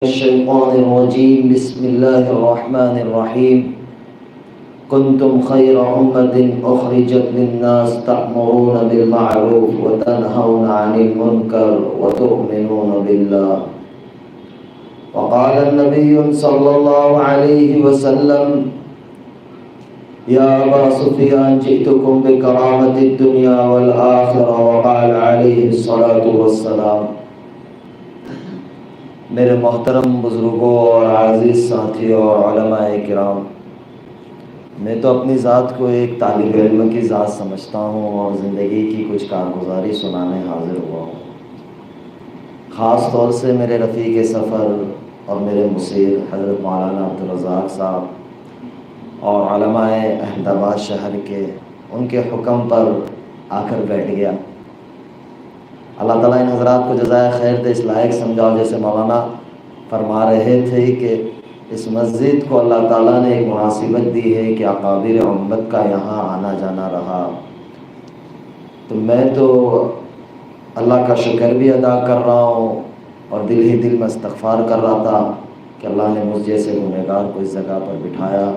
الشيطان الرجيم بسم الله الرحمن الرحيم كنتم خير أمة أخرجت للناس تأمرون بالمعروف وتنهون عن المنكر وتؤمنون بالله وقال النبي صلى الله عليه وسلم يا أبا سفيان جئتكم بكرامة الدنيا والآخرة وقال عليه الصلاة والسلام میرے محترم بزرگوں اور عزیز ساتھیوں اور علماء کرام، میں تو اپنی ذات کو ایک طالب علم کی ذات سمجھتا ہوں اور زندگی کی کچھ کارگزاری سنانے حاضر ہوا ہوں۔ خاص طور سے میرے رفیق سفر اور میرے مصیر حضرت مولانا عبدالرزاق صاحب اور علماء احمد آباد شہر کے ان کے حکم پر آ کر بیٹھ گیا۔ اللہ تعالیٰ ان حضرات کو جزائے خیر دے، اس لائق سمجھاؤ جیسے مولانا فرما رہے تھے کہ اس مسجد کو اللہ تعالیٰ نے ایک مناسبت دی ہے کہ اکابر امت کا یہاں آنا جانا رہا، تو میں تو اللہ کا شکر بھی ادا کر رہا ہوں اور دل ہی دل میں استغفار کر رہا تھا کہ اللہ نے مجھ جیسے گنہگار کو اس جگہ پر بٹھایا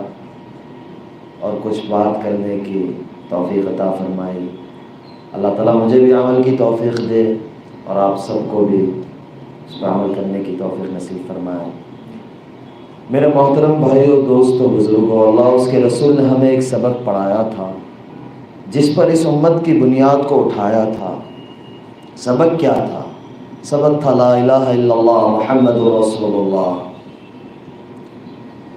اور کچھ بات کرنے کی توفیق عطا فرمائی۔ اللہ تعالیٰ مجھے بھی عمل کی توفیق دے اور آپ سب کو بھی اس پر عمل کرنے کی توفیق نصیب فرمائے۔ میرے محترم بھائیوں، دوستوں، بزرگوں، اللہ اس کے رسول نے ہمیں ایک سبق پڑھایا تھا جس پر اس امت کی بنیاد کو اٹھایا تھا۔ سبق کیا تھا؟ سبق تھا لا الہ الا اللہ محمد رسول اللہ،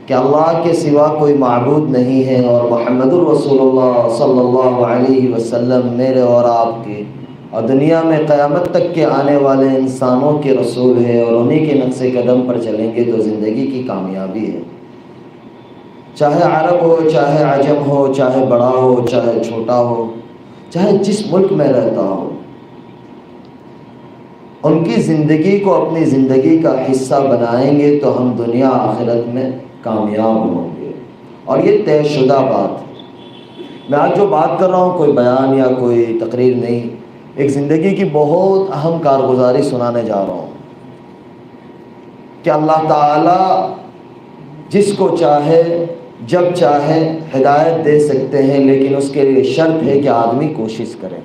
کہ اللہ کے سوا کوئی معبود نہیں ہے اور محمد الرسول اللہ صلی اللہ علیہ وسلم میرے اور آپ کے اور دنیا میں قیامت تک کے آنے والے انسانوں کے رسول ہے، اور انہی کے نقش قدم پر چلیں گے تو زندگی کی کامیابی ہے۔ چاہے عرب ہو، چاہے عجم ہو، چاہے بڑا ہو، چاہے چھوٹا ہو، چاہے جس ملک میں رہتا ہو، ان کی زندگی کو اپنی زندگی کا حصہ بنائیں گے تو ہم دنیا آخرت میں کامیاب ہوں گے، اور یہ طے شدہ بات ہے۔ میں آج جو بات کر رہا ہوں کوئی بیان یا کوئی تقریر نہیں، ایک زندگی کی بہت اہم کارگزاری سنانے جا رہا ہوں کہ اللہ تعالیٰ جس کو چاہے جب چاہے ہدایت دے سکتے ہیں، لیکن اس کے لیے شرط ہے کہ آدمی کوشش کرے،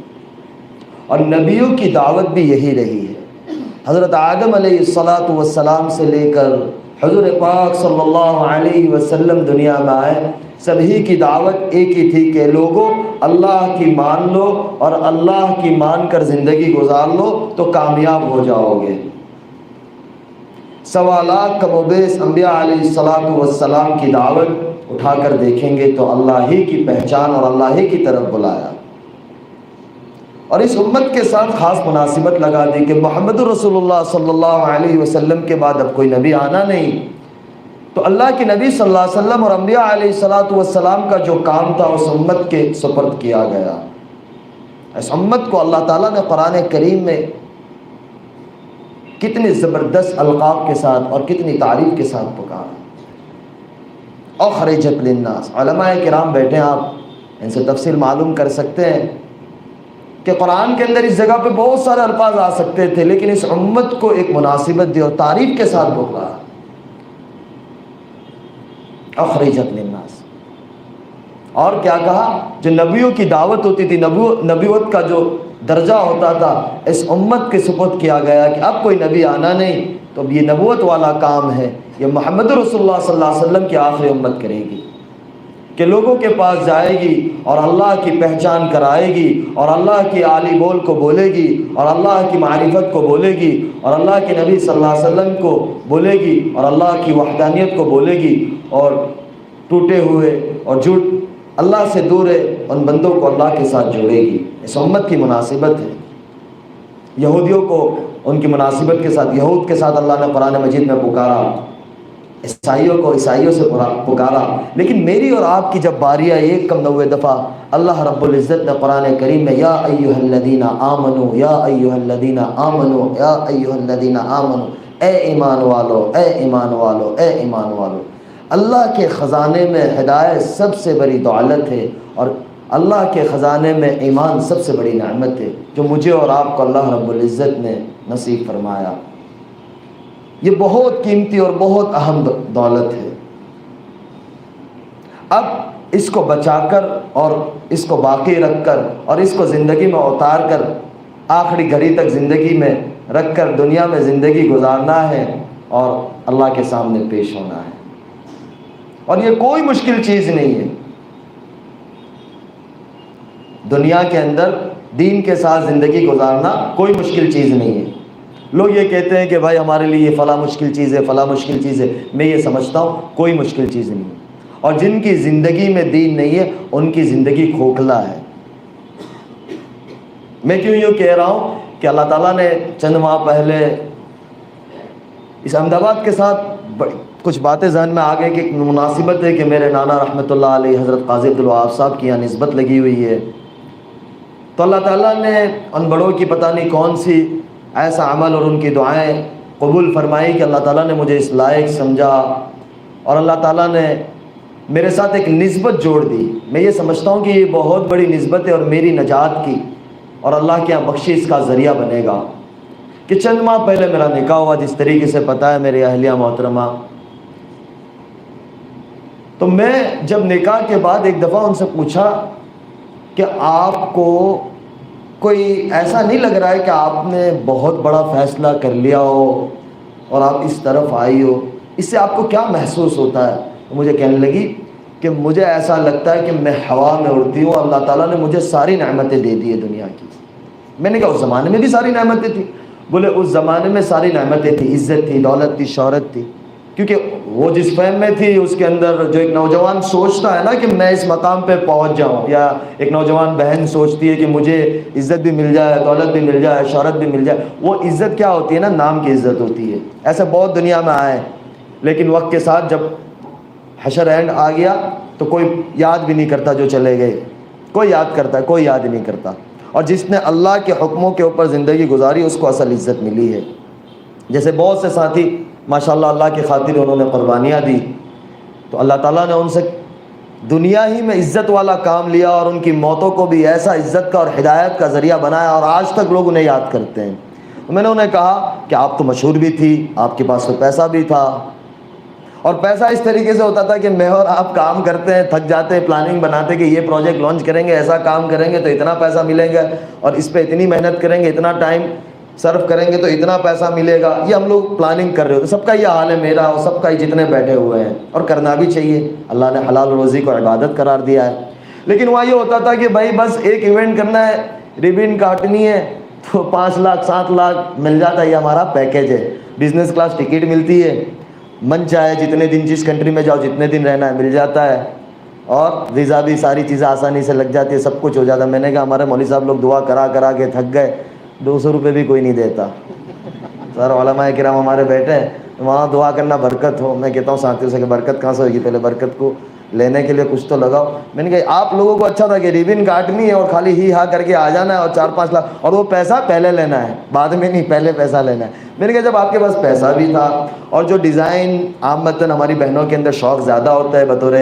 اور نبیوں کی دعوت بھی یہی رہی ہے۔ حضرت آدم علیہ السلام سے لے کر حضور پاک صلی اللہ علیہ وسلم دنیا میں آئے، سبھی کی دعوت ایک ہی تھی کہ لوگوں اللہ کی مان لو اور اللہ کی مان کر زندگی گزار لو تو کامیاب ہو جاؤ گے۔ سوالات کم و بیش انبیاء علیہ السلام کی دعوت اٹھا کر دیکھیں گے تو اللہ ہی کی پہچان اور اللہ ہی کی طرف بلایا، اور اس امت کے ساتھ خاص مناسبت لگا دی کہ محمد رسول اللہ صلی اللہ علیہ وسلم کے بعد اب کوئی نبی آنا نہیں، تو اللہ کے نبی صلی اللہ علیہ وسلم اور انبیاء علیہ السلام کا جو کام تھا اس امت کے سپرد کیا گیا۔ اس امت کو اللہ تعالیٰ نے قرآن کریم میں کتنی زبردست القاب کے ساتھ اور کتنی تعریف کے ساتھ پکارا۔ اخرجت للناس، علماء کرام بیٹھے ہیں، آپ ان سے تفصیل معلوم کر سکتے ہیں کہ قرآن کے اندر اس جگہ پہ بہت سارے الفاظ آ سکتے تھے، لیکن اس امت کو ایک مناسبت دی اور تعریف کے ساتھ پکارا، اخرجت للناس۔ اور کیا کہا؟ جو نبیوں کی دعوت ہوتی تھی، نبوت کا جو درجہ ہوتا تھا، اس امت کے سپرد کیا گیا کہ اب کوئی نبی آنا نہیں، تو اب یہ نبوت والا کام ہے، یہ محمد رسول اللہ صلی اللہ علیہ وسلم کی آخری امت کرے گی کہ لوگوں کے پاس جائے گی اور اللہ کی پہچان کرائے گی اور اللہ کی عالی بول کو بولے گی اور اللہ کی معرفت کو بولے گی اور اللہ کے نبی صلی اللہ علیہ وسلم کو بولے گی اور اللہ کی وحدانیت کو بولے گی، اور ٹوٹے ہوئے اور جھوٹ اللہ سے دور ہے ان بندوں کو اللہ کے ساتھ جوڑے گی۔ اس امت کی مناسبت ہے۔ یہودیوں کو ان کی مناسبت کے ساتھ، یہود کے ساتھ اللہ نے قرآن مجید میں پکارا، عیسائیوں کو عیسائیوں سے پکارا، لیکن میری اور آپ کی جب باری آئی 1 دفعہ اللہ رب العزت نے قرآن کریم میں یا ایھا الذین آمنو، یا ایھا الذین آمنو، یا ایھا الذین آمنو، اے ایمان والو، اے ایمان والو، اے ایمان والو۔ اللہ کے خزانے میں ہدایت سب سے بڑی دولت ہے، اور اللہ کے خزانے میں ایمان سب سے بڑی نعمت ہے جو مجھے اور آپ کو اللہ رب العزت نے نصیب فرمایا۔ یہ بہت قیمتی اور بہت اہم دولت ہے۔ اب اس کو بچا کر اور اس کو باقی رکھ کر اور اس کو زندگی میں اتار کر آخری گھڑی تک زندگی میں رکھ کر دنیا میں زندگی گزارنا ہے اور اللہ کے سامنے پیش ہونا ہے، اور یہ کوئی مشکل چیز نہیں ہے۔ دنیا کے اندر دین کے ساتھ زندگی گزارنا کوئی مشکل چیز نہیں ہے۔ لوگ یہ کہتے ہیں کہ بھائی ہمارے لیے یہ فلاں مشکل چیز ہے، فلاں مشکل چیز ہے۔ میں یہ سمجھتا ہوں کوئی مشکل چیز نہیں ہے، اور جن کی زندگی میں دین نہیں ہے ان کی زندگی کھوکھلا ہے۔ میں کیوں یوں کہہ رہا ہوں کہ اللہ تعالیٰ نے چند ماہ پہلے اس احمد آباد کے ساتھ کچھ باتیں ذہن میں آ گئی کہ مناسبت ہے کہ میرے نانا رحمۃ اللہ علیہ حضرت قاضی عبدالوہاب صاحب کی یہاں نسبت لگی ہوئی ہے، تو اللہ تعالیٰ نے ان بڑوں کی پتہ نہیں کون سی ایسا عمل اور ان کی دعائیں قبول فرمائی کہ اللہ تعالیٰ نے مجھے اس لائق سمجھا، اور اللہ تعالیٰ نے میرے ساتھ ایک نسبت جوڑ دی۔ میں یہ سمجھتا ہوں کہ یہ بہت بڑی نسبت ہے اور میری نجات کی اور اللہ کے یہاں بخشش کا ذریعہ بنے گا کہ چند ماہ پہلے میرا نکاح ہوا، جس طریقے سے پتہ ہے میری اہلیہ محترمہ۔ تو میں جب نکاح کے بعد ایک دفعہ ان سے پوچھا کہ آپ کو کوئی ایسا نہیں لگ رہا ہے کہ آپ نے بہت بڑا فیصلہ کر لیا ہو اور آپ اس طرف آئی ہو، اس سے آپ کو کیا محسوس ہوتا ہے؟ مجھے کہنے لگی کہ مجھے ایسا لگتا ہے کہ میں ہوا میں اڑتی ہوں، اللہ تعالیٰ نے مجھے ساری نعمتیں دے دی ہے دنیا کی۔ میں نے کہا اس زمانے میں بھی ساری نعمتیں تھیں؟ بولے اس زمانے میں ساری نعمتیں تھیں، عزت تھی، دولت تھی، شہرت تھی، کیونکہ وہ جس فہم میں تھی اس کے اندر جو ایک نوجوان سوچتا ہے نا کہ میں اس مقام پہ پہنچ جاؤں، یا ایک نوجوان بہن سوچتی ہے کہ مجھے عزت بھی مل جائے، دولت بھی مل جائے، شہرت بھی مل جائے، وہ عزت کیا ہوتی ہے نا، نام کی عزت ہوتی ہے۔ ایسے بہت دنیا میں آئے، لیکن وقت کے ساتھ جب حشر اینڈ آ گیا تو کوئی یاد بھی نہیں کرتا جو چلے گئے، کوئی یاد کرتا ہے؟ کوئی یاد نہیں کرتا۔ اور جس نے اللہ کے حکموں کے اوپر زندگی گزاری اس کو اصل عزت ملی ہے۔ جیسے بہت سے ساتھی ماشاءاللہ اللہ کی خاطر انہوں نے قربانیاں دی، تو اللہ تعالیٰ نے ان سے دنیا ہی میں عزت والا کام لیا اور ان کی موتوں کو بھی ایسا عزت کا اور ہدایت کا ذریعہ بنایا، اور آج تک لوگ انہیں یاد کرتے ہیں۔ میں نے انہیں کہا کہ آپ تو مشہور بھی تھی، آپ کے پاس تو پیسہ بھی تھا، اور پیسہ اس طریقے سے ہوتا تھا کہ میں اور آپ کام کرتے ہیں، تھک جاتے ہیں، پلاننگ بناتے کہ یہ پروجیکٹ لانچ کریں گے، ایسا کام کریں گے تو اتنا پیسہ ملے گا، اور اس پہ اتنی محنت کریں گے، اتنا ٹائم صرف کریں گے تو اتنا پیسہ ملے گا، یہ ہم لوگ پلاننگ کر رہے ہوتے۔ سب کا یہ حال ہے، میرا اور سب کا ہی، جتنے بیٹھے ہوئے ہیں، اور کرنا بھی چاہیے، اللہ نے حلال روزی کو عبادت قرار دیا ہے۔ لیکن وہاں یہ ہوتا تھا کہ بھائی بس ایک ایونٹ کرنا ہے، ریبن کاٹنی ہے تو 5 لاکھ 7 لاکھ مل جاتا ہے، یہ ہمارا پیکیج ہے، بزنس کلاس ٹکٹ ملتی ہے، من چاہے جتنے دن جس کنٹری میں جاؤ جتنے دن رہنا ہے مل جاتا ہے، اور ویزا بھی ساری چیزیں آسانی سے لگ جاتی ہے، سب کچھ ہو جاتا ہے۔ میں نے کہا ہمارے مولوی صاحب لوگ دعا کرا کرا کے تھک گئے، 200 روپے بھی کوئی نہیں دیتا۔ سر علماء کرام ہمارے بیٹھے ہیں، وہاں دعا کرنا برکت ہو۔ میں کہتا ہوں ساتھیوں سے کہ برکت کہاں سے ہوگی، پہلے برکت کو لینے کے لیے کچھ تو لگاؤ۔ میں نے کہا آپ لوگوں کو اچھا تھا کہ ریبن کاٹنی ہے اور خالی ہی ہاں کر کے آ جانا ہے اور 4-5 لاکھ، اور وہ پیسہ پہلے لینا ہے، بعد میں نہیں، پہلے پیسہ لینا ہے۔ میں نے کہا جب آپ کے پاس پیسہ بھی تھا، اور جو ڈیزائن عامتاً ہماری بہنوں کے اندر شوق زیادہ ہوتا ہے، بطور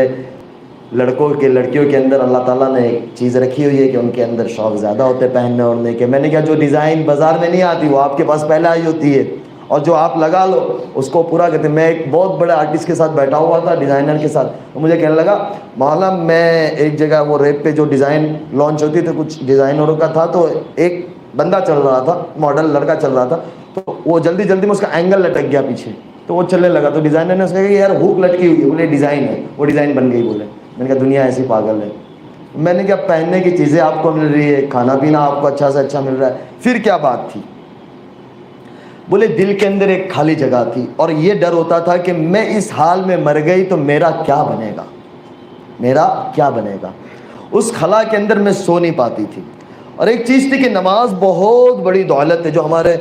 لڑکیوں کے اندر اللہ تعالیٰ نے ایک چیز رکھی ہوئی ہے کہ ان کے اندر شوق زیادہ ہوتے ہیں پہننے اوڑھنے کے۔ میں نے کہا جو ڈیزائن بازار میں نہیں آتی وہ آپ کے پاس پہلے آئی ہوتی ہے، اور جو آپ لگا لو اس کو پورا کرتے۔ میں ایک بہت بڑے آرٹسٹ کے ساتھ بیٹھا ہوا تھا، ڈیزائنر کے ساتھ، تو مجھے کہنے لگا مولانا میں ایک جگہ وہ ریپ پہ جو ڈیزائن لانچ ہوتی تھی کچھ ڈیزائنروں کا تھا، تو ایک بندہ چل رہا تھا، ماڈل لڑکا چل رہا تھا، تو وہ جلدی جلدی میں اس کا اینگل لٹک گیا پیچھے، تو وہ چلنے لگا، تو ڈیزائنر نے اس کہا کہ یار ہوک لٹکی ہوئی ہے، بولے ڈیزائن ہے، وہ ڈیزائن بن گئی۔ بولے میں نے کہا دنیا ایسی پاگل ہے۔ میں نے کہا پہننے کی چیزیں آپ کو مل رہی ہے، کھانا پینا آپ کو اچھا سے اچھا مل رہا ہے، پھر کیا بات تھی؟ بولے دل کے اندر ایک خالی جگہ تھی، اور یہ ڈر ہوتا تھا کہ میں اس حال میں مر گئی تو میرا کیا بنے گا، میرا کیا بنے گا۔ اس خلا کے اندر میں سو نہیں پاتی تھی۔ اور ایک چیز تھی کہ نماز بہت بڑی دولت ہے، جو ہمارے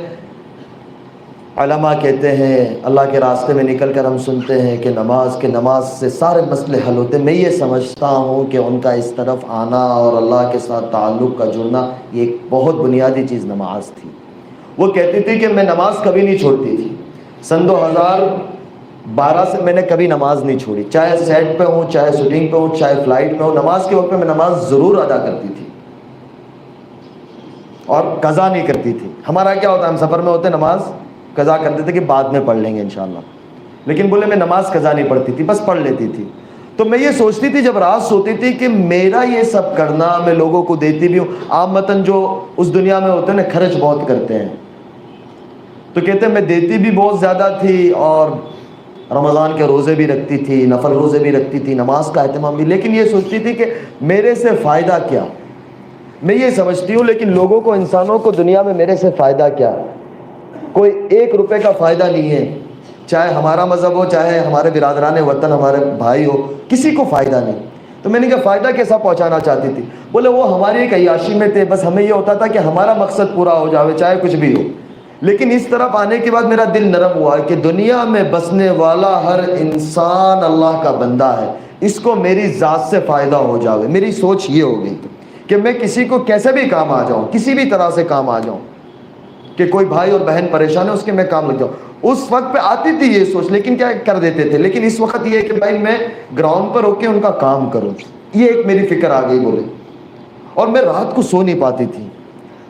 علماء کہتے ہیں، اللہ کے راستے میں نکل کر ہم سنتے ہیں کہ نماز سے سارے مسئلے حل ہوتے ہیں۔ میں یہ سمجھتا ہوں کہ ان کا اس طرف آنا اور اللہ کے ساتھ تعلق کا جڑنا، یہ ایک بہت بنیادی چیز نماز تھی۔ وہ کہتی تھی کہ میں نماز کبھی نہیں چھوڑتی تھی، سن 2012 سے میں نے کبھی نماز نہیں چھوڑی، چاہے سیٹ پہ ہوں، چاہے شوٹنگ پہ ہوں، چاہے فلائٹ پہ ہوں، نماز کے وقت میں نماز ضرور ادا کرتی تھی اور قضا نہیں کرتی تھی۔ ہمارا کیا ہوتا ہے، ہم سفر میں ہوتے نماز قضا کر دیتے کہ بعد میں پڑھ لیں گے انشاءاللہ، لیکن بولے میں نماز قضا نہیں پڑھتی تھی، بس پڑھ لیتی تھی۔ تو میں یہ سوچتی تھی جب رات سوتی تھی کہ میرا یہ سب کرنا، میں لوگوں کو دیتی بھی ہوں، عامتاً جو اس دنیا میں ہوتے ہیں نا خرچ بہت کرتے ہیں، تو کہتے ہیں میں دیتی بھی بہت زیادہ تھی اور رمضان کے روزے بھی رکھتی تھی، نفل روزے بھی رکھتی تھی، نماز کا اہتمام بھی، لیکن یہ سوچتی تھی کہ میرے سے فائدہ کیا؟ میں یہ سمجھتی ہوں لیکن لوگوں کو، انسانوں کو دنیا میں میرے سے فائدہ کیا؟ کوئی 1 روپے کا فائدہ نہیں ہے، چاہے ہمارا مذہب ہو، چاہے ہمارے برادران وطن، ہمارے بھائی ہو، کسی کو فائدہ نہیں۔ تو میں نے کہا فائدہ کیسا پہنچانا چاہتی تھی؟ بولے وہ ہماری ایک عیاشی میں تھے، بس ہمیں یہ ہوتا تھا کہ ہمارا مقصد پورا ہو جاوے چاہے کچھ بھی ہو۔ لیکن اس طرف آنے کے بعد میرا دل نرم ہوا کہ دنیا میں بسنے والا ہر انسان اللہ کا بندہ ہے، اس کو میری ذات سے فائدہ ہو جاوے۔ میری سوچ یہ ہو گئی کہ میں کسی کو کیسے بھی کام آ جاؤں، کسی بھی طرح سے کام آ جاؤں، کہ کوئی بھائی اور بہن پریشان ہے اس کے میں کام لگ جاؤں۔ اس وقت پہ آتی تھی یہ سوچ، لیکن کیا کر دیتے تھے، لیکن اس وقت یہ ہے کہ بھائی میں گراؤنڈ پر ہو کے ان کا کام کروں، یہ ایک میری فکر آ گئی بولے۔ اور میں رات کو سو نہیں پاتی تھی۔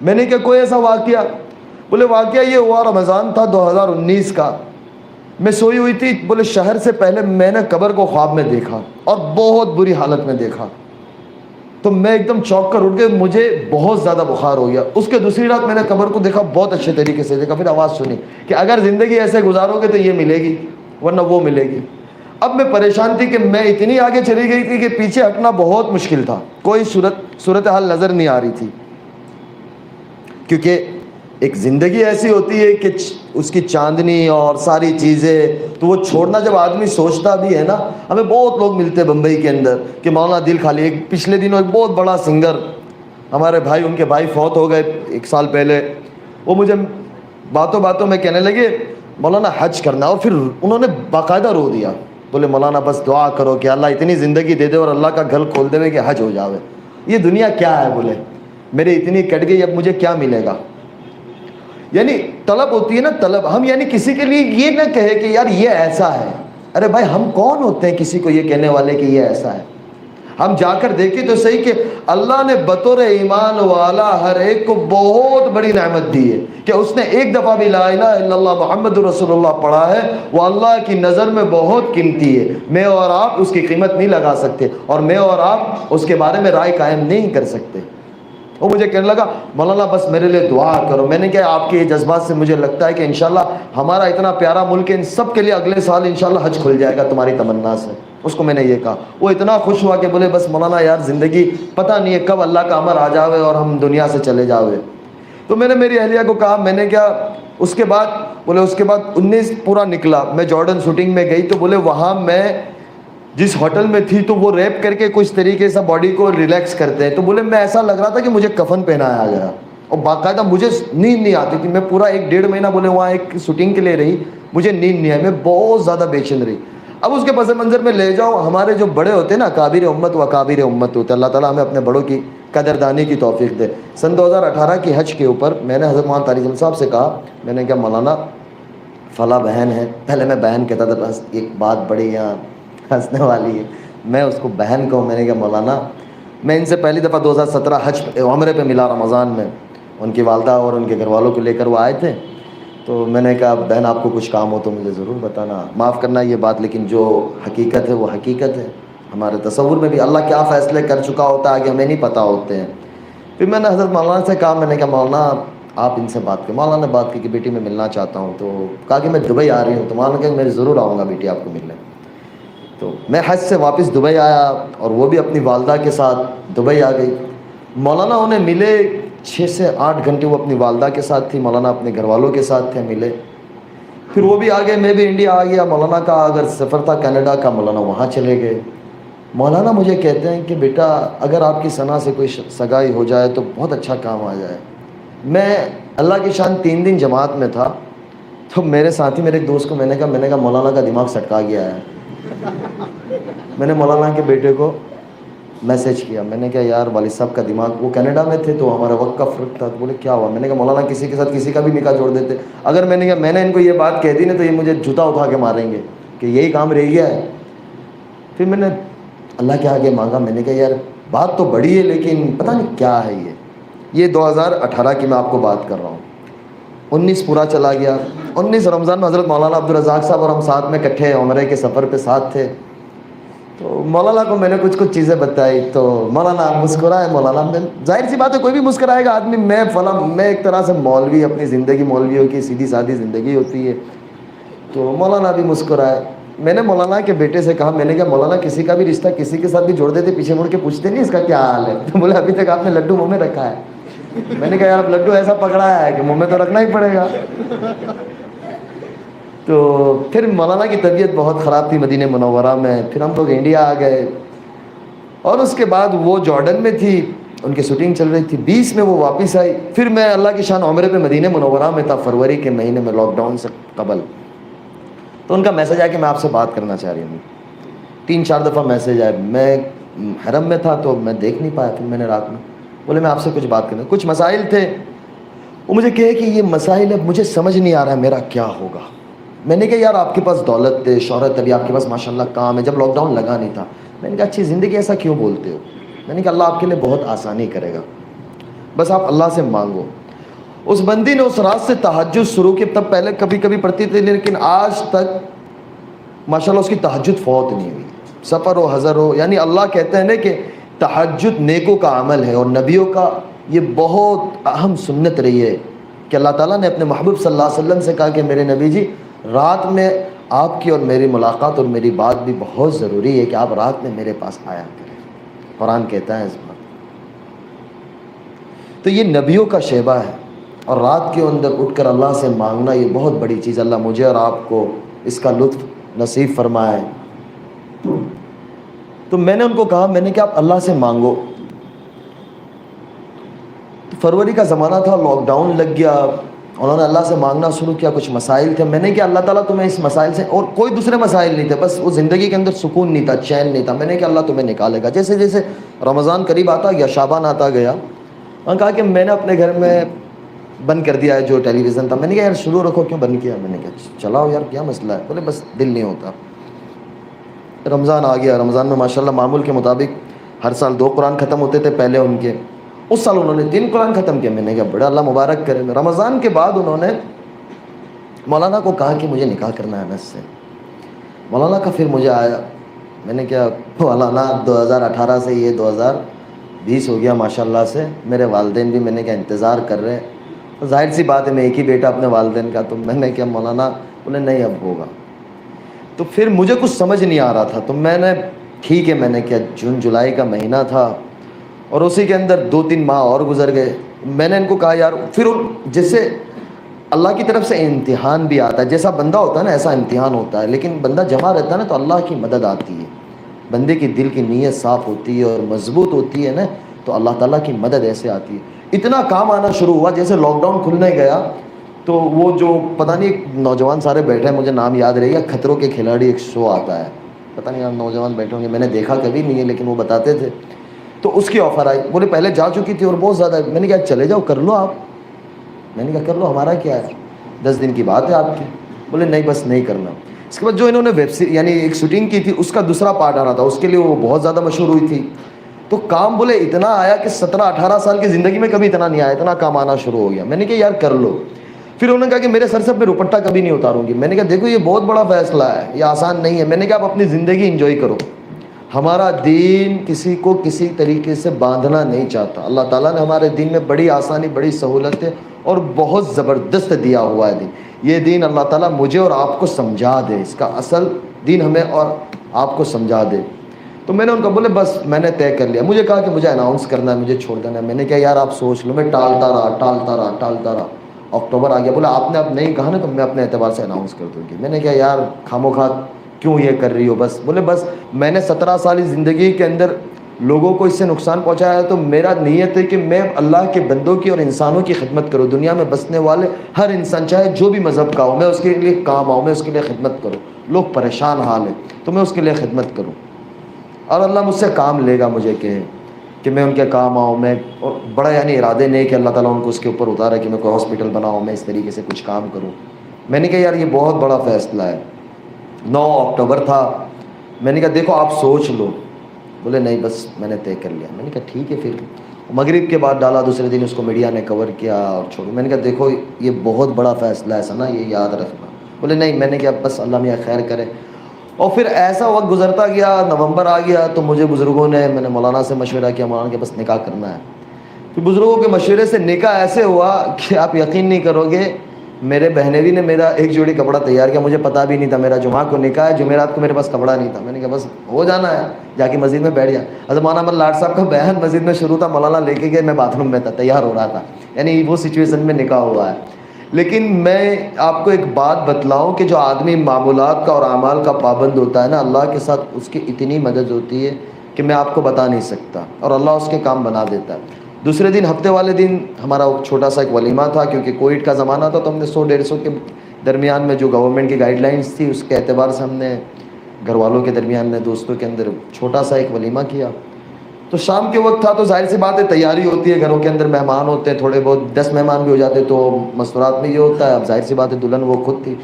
میں نے کہا کوئی ایسا واقعہ؟ بولے واقعہ یہ ہوا، رمضان تھا 2019 کا، میں سوئی ہوئی تھی، بولے شہر سے پہلے میں نے قبر کو خواب میں دیکھا اور بہت بری حالت میں دیکھا، تو میں ایک دم چونک کر اٹھ گیا، مجھے بہت زیادہ بخار ہو گیا۔ اس کے دوسری رات میں نے قبر کو دیکھا، بہت اچھے طریقے سے دیکھا، پھر آواز سنی کہ اگر زندگی ایسے گزارو گے تو یہ ملے گی ورنہ وہ ملے گی۔ اب میں پریشان تھی کہ میں اتنی آگے چلی گئی تھی کہ پیچھے ہٹنا بہت مشکل تھا، کوئی صورتحال نظر نہیں آ رہی تھی، کیونکہ ایک زندگی ایسی ہوتی ہے کہ اس کی چاندنی اور ساری چیزیں تو وہ چھوڑنا جب آدمی سوچتا بھی ہے نا۔ ہمیں بہت لوگ ملتے بمبئی کے اندر کہ مولانا دل خالی، ایک پچھلے دنوں ایک بہت بڑا سنگر ہمارے بھائی، ان کے بھائی فوت ہو گئے 1 سال پہلے، وہ مجھے باتوں باتوں میں کہنے لگے مولانا حج کرنا، اور پھر انہوں نے باقاعدہ رو دیا، بولے مولانا بس دعا کرو کہ اللہ اتنی زندگی دے دے اور اللہ کا گھر کھول دے کہ حج ہو جاوے۔ یہ دنیا کیا ہے؟ بولے میرے اتنی کٹ گئی، اب مجھے کیا ملے گا؟ یعنی طلب ہوتی ہے نا، طلب۔ ہم یعنی کسی کے لیے یہ نہ کہے کہ یار یہ ایسا ہے، ارے بھائی ہم کون ہوتے ہیں کسی کو یہ کہنے والے کہ یہ ایسا ہے؟ ہم جا کر دیکھیں تو صحیح کہ اللہ نے بطور ایمان والا ہر ایک کو بہت بڑی نعمت دی ہے کہ اس نے ایک دفعہ بھی لا الہ الا اللہ محمد رسول اللہ پڑھا ہے، وہ اللہ کی نظر میں بہت قیمتی ہے۔ میں اور آپ اس کی قیمت نہیں لگا سکتے، اور میں اور آپ اس کے بارے میں رائے قائم نہیں کر سکتے۔ وہ مجھے کہنے لگا مولانا بس میرے لیے دعا کرو۔ میں نے کہا آپ کے یہ جذبات سے مجھے لگتا ہے کہ انشاءاللہ ہمارا اتنا پیارا ملک ہے، ان سب کے لیے اگلے سال انشاءاللہ حج کھل جائے گا تمہاری تمنا سے۔ اس کو میں نے یہ کہا، وہ اتنا خوش ہوا کہ بولے بس مولانا یار زندگی پتہ نہیں ہے کب اللہ کا امر آ جاوے اور ہم دنیا سے چلے جاوے۔ تو میں نے میری اہلیہ کو کہا، میں نے کیا اس کے بعد، بولے اس کے بعد 19 پورا نکلا، میں جارڈن شوٹنگ میں گئی، تو بولے وہاں میں جس ہوٹل میں تھی تو وہ ریپ کر کے کچھ طریقے سے باڈی کو ریلیکس کرتے ہیں، تو بولے میں ایسا لگ رہا تھا کہ مجھے کفن پہنایا گیا، اور باقاعدہ مجھے نیند نہیں آتی تھی۔ میں پورا 1 ڈیڑھ مہینہ بولے وہاں ایک شوٹنگ کے لیے رہی، مجھے نیند نہیں آئی، میں بہت زیادہ بے چین رہی۔ اب اس کے پس منظر میں لے جاؤ، ہمارے جو بڑے ہوتے ہیں نا، کابر امت و کابر امت ہوتے ہیں، اللہ تعالیٰ ہمیں اپنے بڑوں کی قدردانی کی توفیق دے۔ سن 2018 کی حج کے اوپر میں نے حضرت مولانا طارق جمیل صاحب سے کہا، میں نے کہا مولانا فلاں بہن ہے، پہلے میں بہن کہتا تھا، بس ایک بات بڑی یہاں ہنسنے والی ہے، میں اس کو بہن کہوں۔ میں نے کہا مولانا، میں ان سے پہلی دفعہ 2017 حج عمرے پہ ملا رمضان میں، ان کی والدہ اور ان کے گھر والوں کو لے کر وہ آئے تھے، تو میں نے کہا بہن آپ کو کچھ کام ہو تو مجھے ضرور بتانا، معاف کرنا یہ بات، لیکن جو حقیقت ہے وہ حقیقت ہے۔ ہمارے تصور میں بھی اللہ کیا فیصلے کر چکا ہوتا ہے آگے ہمیں نہیں پتہ ہوتے ہیں۔ پھر میں نے حضرت مولانا سے کہا، میں نے کہا مولانا آپ ان سے بات کریں۔ مولانا نے بات کی کہ بیٹی میں ملنا چاہتا ہوں، تو کہا کہ میں دبئی آ رہی ہوں، تو مولانا کہ میں ضرور آؤں گا بیٹی آپ کو ملنے۔ تو میں حج سے واپس دبئی آیا اور وہ بھی اپنی والدہ کے ساتھ دبئی آ گئی۔ مولانا انہیں ملے 6 سے 8 گھنٹے، وہ اپنی والدہ کے ساتھ تھی، مولانا اپنے گھر والوں کے ساتھ تھے، ملے۔ پھر وہ بھی آ گئے، میں بھی انڈیا آ گیا۔ مولانا کا اگر سفر تھا کینیڈا کا، مولانا وہاں چلے گئے۔ مولانا مجھے کہتے ہیں کہ بیٹا اگر آپ کی ثنا سے کوئی سگائی ہو جائے تو بہت اچھا کام آ جائے۔ میں اللہ کی شان 3 دن جماعت میں تھا، تو میرے ساتھی میرے ایک دوست کو میں نے کہا مولانا کا دماغ سٹکا گیا ہے۔ میں نے مولانا کے بیٹے کو میسج کیا، میں نے کہا یار والد صاحب کا دماغ، وہ کینیڈا میں تھے تو ہمارا وقت کا فرق تھا، تو بولے کیا ہوا؟ میں نے کہا مولانا کسی کے ساتھ کسی کا بھی نکاح جوڑ دیتے، اگر میں نے کہا میں نے ان کو یہ بات کہہ دی نا تو یہ مجھے جوتا اٹھا کے ماریں گے کہ یہی کام رہ گیا ہے۔ پھر میں نے اللہ کے آگے مانگا، میں نے کہا یار بات تو بڑی ہے لیکن پتہ نہیں کیا ہے یہ 2018 کی میں آپ کو بات کر رہا ہوں۔ 19 پورا چلا گیا 19 رمضان میں حضرت مولانا عبدالرزاق صاحب اور ہم ساتھ میں اکٹھے عمرے کے سفر پہ ساتھ تھے. تو مولانا کو میں نے کچھ چیزیں بتائی تو مولانا مسکرائے. مولانا میں ظاہر سی بات ہے کوئی بھی مسکرائے گا آدمی. میں ایک طرح سے مولوی, اپنی زندگی مولویوں کی سیدھی سادھی زندگی ہوتی ہے. تو مولانا بھی مسکرائے. میں نے مولانا کے بیٹے سے کہا, میں نے کہا مولانا کسی کا بھی رشتہ کسی کے ساتھ بھی جوڑ دیتے, پیچھے مڑ کے پوچھتے نہیں اس کا کیا حال ہے؟ تو بولے ابھی تک آپ نے لڈو منہ میں رکھا ہے. میں نے کہا یار لڈو ایسا پکڑا ہے کہ منہ میں تو رکھنا ہی پڑے گا. تو پھر مولانا کی طبیعت بہت خراب تھی مدینہ منورہ میں. پھر ہم لوگ انڈیا آ گئے اور اس کے بعد وہ جارڈن میں تھی, ان کی شوٹنگ چل رہی تھی. 20 میں وہ واپس آئی. پھر میں اللہ کی شان عمرے پہ مدینہ منورہ میں تھا فروری کے مہینے میں, لاک ڈاؤن سے قبل. تو ان کا میسج آیا کہ میں آپ سے بات کرنا چاہ رہی ہوں. 3-4 دفعہ میسج آئے. میں حرم میں تھا تو میں دیکھ نہیں پایا. پھر میں نے رات میں بولے میں آپ سے کچھ بات کرنا. کچھ مسائل تھے, وہ مجھے کہے کہ یہ مسائل اب مجھے سمجھ نہیں آ رہا ہے میرا کیا ہوگا. میں نے کہا یار آپ کے پاس دولت ہے, شہرت, ابھی آپ کے پاس ماشاءاللہ کام ہے, جب لاک ڈاؤن لگا نہیں تھا. میں نے کہا اچھی زندگی, ایسا کیوں بولتے ہو؟ میں نے کہا اللہ آپ کے لیے بہت آسانی کرے گا, بس آپ اللہ سے مانگو. اس بندی نے اس رات سے تہجد شروع کی. تب پہلے کبھی کبھی پڑھتی تھی لیکن آج تک ماشاءاللہ اس کی تہجد فوت نہیں ہوئی, سفر ہو حضر ہو. یعنی اللہ کہتے ہیں نا کہ تہجد نیکوں کا عمل ہے, اور نبیوں کا یہ بہت اہم سنت رہی ہے کہ اللہ تعالیٰ نے اپنے محبوب صلی اللہ علیہ وسلم سے کہا کہ میرے نبی جی رات میں آپ کی اور میری ملاقات اور میری بات بھی بہت ضروری ہے کہ آپ رات میں میرے پاس آیا کریں. قرآن کہتا ہے اس بات. تو یہ نبیوں کا شیبہ ہے, اور رات کے اندر اٹھ کر اللہ سے مانگنا یہ بہت بڑی چیز. اللہ مجھے اور آپ کو اس کا لطف نصیب فرمائے. تو میں نے ان کو کہا, میں نے کہا آپ اللہ سے مانگو. تو فروری کا زمانہ تھا, لاک ڈاؤن لگ گیا. انہوں نے اللہ سے مانگنا شروع کیا. کچھ مسائل تھے. میں نے کہا اللہ تعالیٰ تمہیں اس مسائل سے, اور کوئی دوسرے مسائل نہیں تھے, بس وہ زندگی کے اندر سکون نہیں تھا, چین نہیں تھا. میں نے کہا اللہ تمہیں نکالے گا. جیسے جیسے رمضان قریب آتا گیا, شعبان آتا گیا, انہوں نے کہا کہ میں نے اپنے گھر میں بند کر دیا ہے جو ٹیلی ویژن تھا. میں نے کہا یار شروع رکھو, کیوں بند کیا؟ میں نے کہا چلاؤ یار کیا مسئلہ ہے؟ بولے بس دل نہیں ہوتا. رمضان آ گیا. رمضان میں ماشاءاللہ معمول کے مطابق ہر سال 2 قرآن ختم ہوتے تھے پہلے ان کے. اس سال انہوں نے 3 قرآن ختم کیا. میں نے کہا بڑا اللہ مبارک کرے. رمضان کے بعد انہوں نے مولانا کو کہا کہ مجھے نکاح کرنا ہے انس سے. مولانا کا پھر مجھے آیا. میں نے کہا مولانا 2018 سے یہ 2020 ہو گیا ماشاءاللہ سے. میرے والدین بھی میں نے کہا انتظار کر رہے ہیں. ظاہر سی بات ہے میں ایک ہی بیٹا اپنے والدین کا. تو میں نے کہا مولانا, بولے نہیں اب ہوگا. تو پھر مجھے کچھ سمجھ نہیں آ رہا تھا. تو میں نے ٹھیک ہے, میں نے کیا جون جولائی کا مہینہ تھا اور اسی کے اندر 2-3 ماہ اور گزر گئے. میں نے ان کو کہا یار, پھر جیسے اللہ کی طرف سے امتحان بھی آتا ہے, جیسا بندہ ہوتا ہے نا ایسا امتحان ہوتا ہے, لیکن بندہ جمع رہتا ہے نا تو اللہ کی مدد آتی ہے. بندے کی دل کی نیت صاف ہوتی ہے اور مضبوط ہوتی ہے نا, تو اللہ تعالیٰ کی مدد ایسے آتی ہے. اتنا کام آنا شروع ہوا. جیسے لاک ڈاؤن کھلنے گیا تو وہ جو پتہ نہیں نوجوان سارے بیٹھے ہیں, مجھے نام یاد رہے گا, خطروں کے کھلاڑی ایک شو آتا ہے, پتہ نہیں آپ نوجوان بیٹھے ہوں گے, میں نے دیکھا کبھی نہیں ہے لیکن وہ بتاتے تھے. تو اس کی آفر آئی. بولے پہلے جا چکی تھی اور بہت زیادہ. میں نے کہا چلے جاؤ کر لو آپ. میں نے کہا کر لو, ہمارا کیا ہے, 10 دن کی بات ہے آپ کی. بولے نہیں بس نہیں کرنا. اس کے بعد جو انہوں نے ویب سیریز یعنی ایک شوٹنگ کی تھی اس کا دوسرا پارٹ آ رہا تھا, اس کے لیے وہ بہت زیادہ مشہور ہوئی تھی. تو کام بولے اتنا آیا کہ 17-18 سال کی زندگی میں کبھی اتنا نہیں آیا, اتنا کام آنا شروع ہو گیا. میں نے کہا یار کر لو. پھر انہوں نے کہا کہ میرے سر سے میں روپٹہ کبھی نہیں اتاروں گی. میں نے کہا دیکھو یہ بہت بڑا فیصلہ ہے, یہ آسان نہیں ہے. میں نے کہا آپ اپنی زندگی انجوائے کرو. ہمارا دین کسی کو کسی طریقے سے باندھنا نہیں چاہتا. اللہ تعالیٰ نے ہمارے دین میں بڑی آسانی, بڑی سہولتیں اور بہت زبردست دیا ہوا ہے دین. یہ دین اللہ تعالیٰ مجھے اور آپ کو سمجھا دے, اس کا اصل دین ہمیں اور آپ کو سمجھا دے. تو میں نے ان کو بولے بس میں نے طے کر لیا. مجھے کہا کہ مجھے اناؤنس کرنا ہے, مجھے چھوڑ دینا ہے. میں نے کہا یار آپ سوچ لو. میں ٹالتا رہا. اکتوبر آ گیا. بولا آپ نے اب نہیں کہا نا تو میں اپنے اعتبار سے اناؤنس کر دوں گی. میں نے کہا یار خاموخواہ کیوں یہ کر رہی ہو بس. بولے بس میں نے 17 سالی زندگی کے اندر لوگوں کو اس سے نقصان پہنچایا ہے, تو میرا نیت ہے کہ میں اللہ کے بندوں کی اور انسانوں کی خدمت کروں. دنیا میں بسنے والے ہر انسان چاہے جو بھی مذہب کا ہو, میں اس کے لیے کام آؤں, میں اس کے لیے خدمت کروں. لوگ پریشان حال ہیں تو میں اس کے لیے خدمت کروں, اور اللہ مجھ سے کام لے گا. مجھے کہ میں ان کے کام آؤں. میں اور بڑا یعنی ارادے نہیں کہ اللہ تعالیٰ ان کو اس کے اوپر اتارے کہ میں کوئی ہاسپٹل بناؤں, میں اس طریقے سے کچھ کام کروں. میں نے کہا یار یہ بہت بڑا فیصلہ ہے. 9 اکتوبر تھا. میں نے کہا دیکھو آپ سوچ لو. بولے نہیں بس میں نے طے کر لیا. میں نے کہا ٹھیک ہے. پھر مغرب کے بعد ڈالا، دوسرے دن اس کو میڈیا نے کور کیا اور چھوڑو. میں نے کہا دیکھو یہ بہت بڑا فیصلہ ہے ثنا، یہ یاد رکھنا. بولے نہیں. میں نے کہا بس اللہ میاں خیر کرے. اور پھر ایسا وقت گزرتا گیا، نومبر آ گیا تو مجھے بزرگوں نے، میں نے مولانا سے مشورہ کیا، مولانا کہ بس نکاح کرنا ہے. پھر بزرگوں کے مشورے سے نکاح ایسے ہوا کہ آپ یقین نہیں کرو گے، میرے بہنوی نے میرا ایک جوڑی کپڑا تیار کیا، مجھے پتا بھی نہیں تھا میرا جمعہ کو نکاح ہے، جمعرات کو میرے پاس کپڑا نہیں تھا. میں نے کہا بس ہو جانا ہے، جا کے مسجد میں بیٹھ گیا. حضرت مولانا احمد لاڈ صاحب کا بیان مسجد میں شروع تھا، مولانا لے کے گئے، میں باتھ روم میں تھا، تیار ہو رہا تھا. یعنی وہ سچویشن میں نکاح ہوا ہے. لیکن میں آپ کو ایک بات بتلاؤں کہ جو آدمی معمولات کا اور اعمال کا پابند ہوتا ہے نا، اللہ کے ساتھ اس کی اتنی مدد ہوتی ہے کہ میں آپ کو بتا نہیں سکتا، اور اللہ اس کے کام بنا دیتا ہے. دوسرے دن، ہفتے والے دن ہمارا چھوٹا سا ایک ولیمہ تھا، کیونکہ کووڈ کا زمانہ تھا تو ہم نے 100-150 کے درمیان میں جو گورنمنٹ کی گائیڈ لائنس تھی اس کے اعتبار سے ہم نے گھر والوں کے درمیان میں، دوستوں کے اندر چھوٹا سا ایک ولیمہ کیا. تو شام کے وقت تھا تو ظاہر سی بات ہے تیاری ہوتی ہے، گھروں کے اندر مہمان ہوتے ہیں، تھوڑے بہت 10 مہمان بھی ہو جاتے تو مستورات میں یہ ہوتا ہے. اب ظاہر سی بات ہے دلہن وہ خود تھی،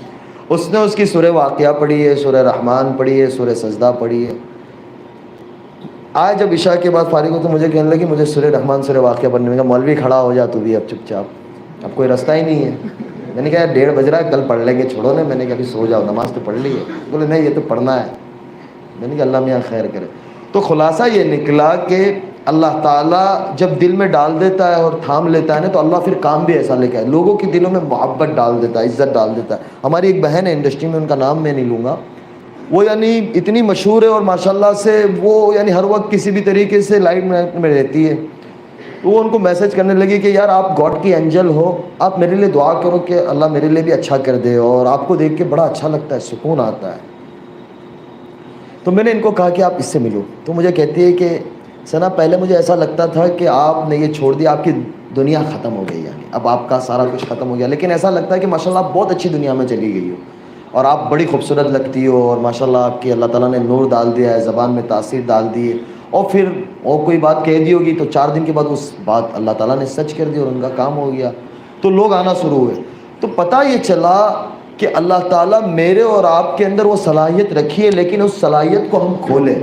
اس نے اس کی سورہ واقعہ پڑھی ہے، سورہ رحمان پڑھی ہے، سورہ سجدہ پڑھی ہے. آج جب عشاء کے بعد فارغ ہو تو مجھے کہنے لگی مجھے سورہ رحمان سورہ واقعہ پڑھنے کا. مولوی کھڑا ہو جا تو بھی اب چپ چاپ، اب کوئی رستہ ہی نہیں ہے. میں نے کہا 1:30 بج رہا ہے، کل پڑھ لیں گے، چھوڑو نا. میں نے کہا ابھی سو جاؤ، نماز تو پڑھ لی ہے. بولے نہیں یہ تو پڑھنا ہے. میں نے کہا اللہ میاں خیر کرے. تو خلاصہ یہ نکلا کہ اللہ تعالیٰ جب دل میں ڈال دیتا ہے اور تھام لیتا ہے نا تو اللہ پھر کام بھی ایسا لے کے آئے، لوگوں کے دلوں میں محبت ڈال دیتا ہے، عزت ڈال دیتا ہے. ہماری ایک بہن ہے انڈسٹری میں، ان کا نام میں نہیں لوں گا، وہ یعنی اتنی مشہور ہے اور ماشاءاللہ سے وہ یعنی ہر وقت کسی بھی طریقے سے لائٹ میں رہتی ہے. تو وہ ان کو میسج کرنے لگی کہ یار آپ گاڈ کی اینجل ہو، آپ میرے لیے دعا کرو کہ اللہ میرے لیے بھی اچھا کر دے، اور آپ کو دیکھ کے بڑا اچھا لگتا ہے، سکون آتا ہے. تو میں نے ان کو کہا کہ آپ اس سے ملو. تو مجھے کہتی ہے کہ ثنا پہلے مجھے ایسا لگتا تھا کہ آپ نے یہ چھوڑ دیا، آپ کی دنیا ختم ہو گئی، یعنی اب آپ کا سارا کچھ ختم ہو گیا. لیکن ایسا لگتا ہے کہ ماشاءاللہ آپ بہت اچھی دنیا میں چلی گئی ہو، اور آپ بڑی خوبصورت لگتی ہو، اور ماشاءاللہ آپ کی اللہ تعالیٰ نے نور ڈال دیا ہے، زبان میں تاثیر ڈال دی ہے. اور پھر اور کوئی بات کہہ دی ہوگی تو 4 دن کے بعد اس بات اللہ تعالیٰ نے سچ کر دی اور ان کا کام ہو گیا. تو لوگ آنا شروع ہوئے. تو پتہ یہ چلا کہ اللہ تعالیٰ میرے اور آپ کے اندر وہ صلاحیت رکھی ہے، لیکن اس صلاحیت کو ہم کھولیں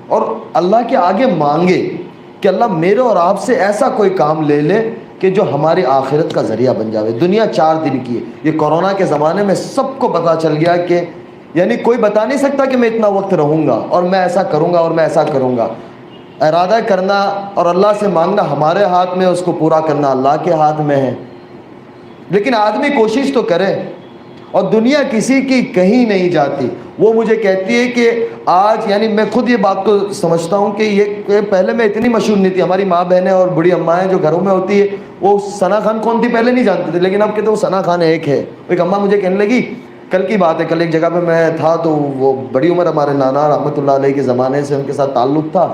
اور اللہ کے آگے مانگے کہ اللہ میرے اور آپ سے ایسا کوئی کام لے لے کہ جو ہماری آخرت کا ذریعہ بن جاوے. دنیا 4 دن کی ہے. یہ کورونا کے زمانے میں سب کو پتہ چل گیا کہ یعنی کوئی بتا نہیں سکتا کہ میں اتنا وقت رہوں گا اور میں ایسا کروں گا اور میں ایسا کروں گا. ارادہ کرنا اور اللہ سے مانگنا ہمارے ہاتھ میں، اس کو پورا کرنا اللہ کے ہاتھ میں ہے. لیکن آدمی کوشش تو کرے، اور دنیا کسی کی کہیں نہیں جاتی. وہ مجھے کہتی ہے کہ آج یعنی میں خود یہ بات کو سمجھتا ہوں کہ یہ پہلے میں اتنی مشہور نہیں تھی. ہماری ماں بہنیں اور بڑی اماں جو گھروں میں ہوتی ہے وہ ثنا خان کون تھی پہلے نہیں جانتے تھے، لیکن اب کہتے وہ ثنا خان ایک ہے. ایک اماں مجھے کہنے لگی، کل کی بات ہے، کل ایک جگہ پہ میں تھا تو وہ بڑی عمر ہمارے نانا رحمۃ اللہ علیہ کے زمانے سے ان کے ساتھ تعلق تھا،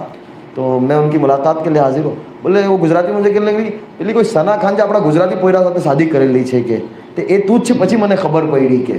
تو میں ان کی ملاقات کے لیے حاضر ہوں. بولے وہ گجراتی مجھے کہنے لگی بلی کوئی ثنا خان جو اپنا گجراتی پوئرا સાથે શાદી કરેલી છે કે તે એ તું જ છે. પછી મને ખબર પડી કે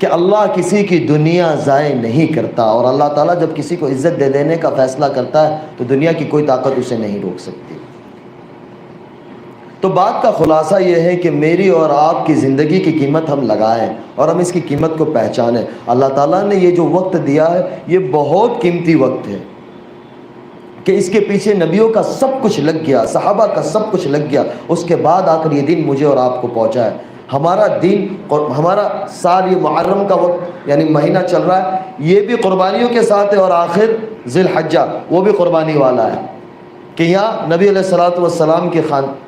کہ اللہ کسی کی دنیا ضائع نہیں کرتا, اور اللہ تعالیٰ جب کسی کو عزت دے دینے کا فیصلہ کرتا ہے تو دنیا کی کوئی طاقت اسے نہیں روک سکتی. تو بات کا خلاصہ یہ ہے کہ میری اور آپ کی زندگی کی قیمت ہم لگائیں اور ہم اس کی قیمت کو پہچانیں. اللہ تعالیٰ نے یہ جو وقت دیا ہے یہ بہت قیمتی وقت ہے کہ اس کے پیچھے نبیوں کا سب کچھ لگ گیا, صحابہ کا سب کچھ لگ گیا, اس کے بعد آ کر یہ دن مجھے اور آپ کو پہنچا ہے. ہمارا دین اور ہمارا سال یہ محرم کا وقت یعنی مہینہ چل رہا ہے, یہ بھی قربانیوں کے ساتھ ہے, اور آخر ذی الحجہ وہ بھی قربانی والا ہے کہ یہاں نبی علیہ الصلوۃ والسلام کے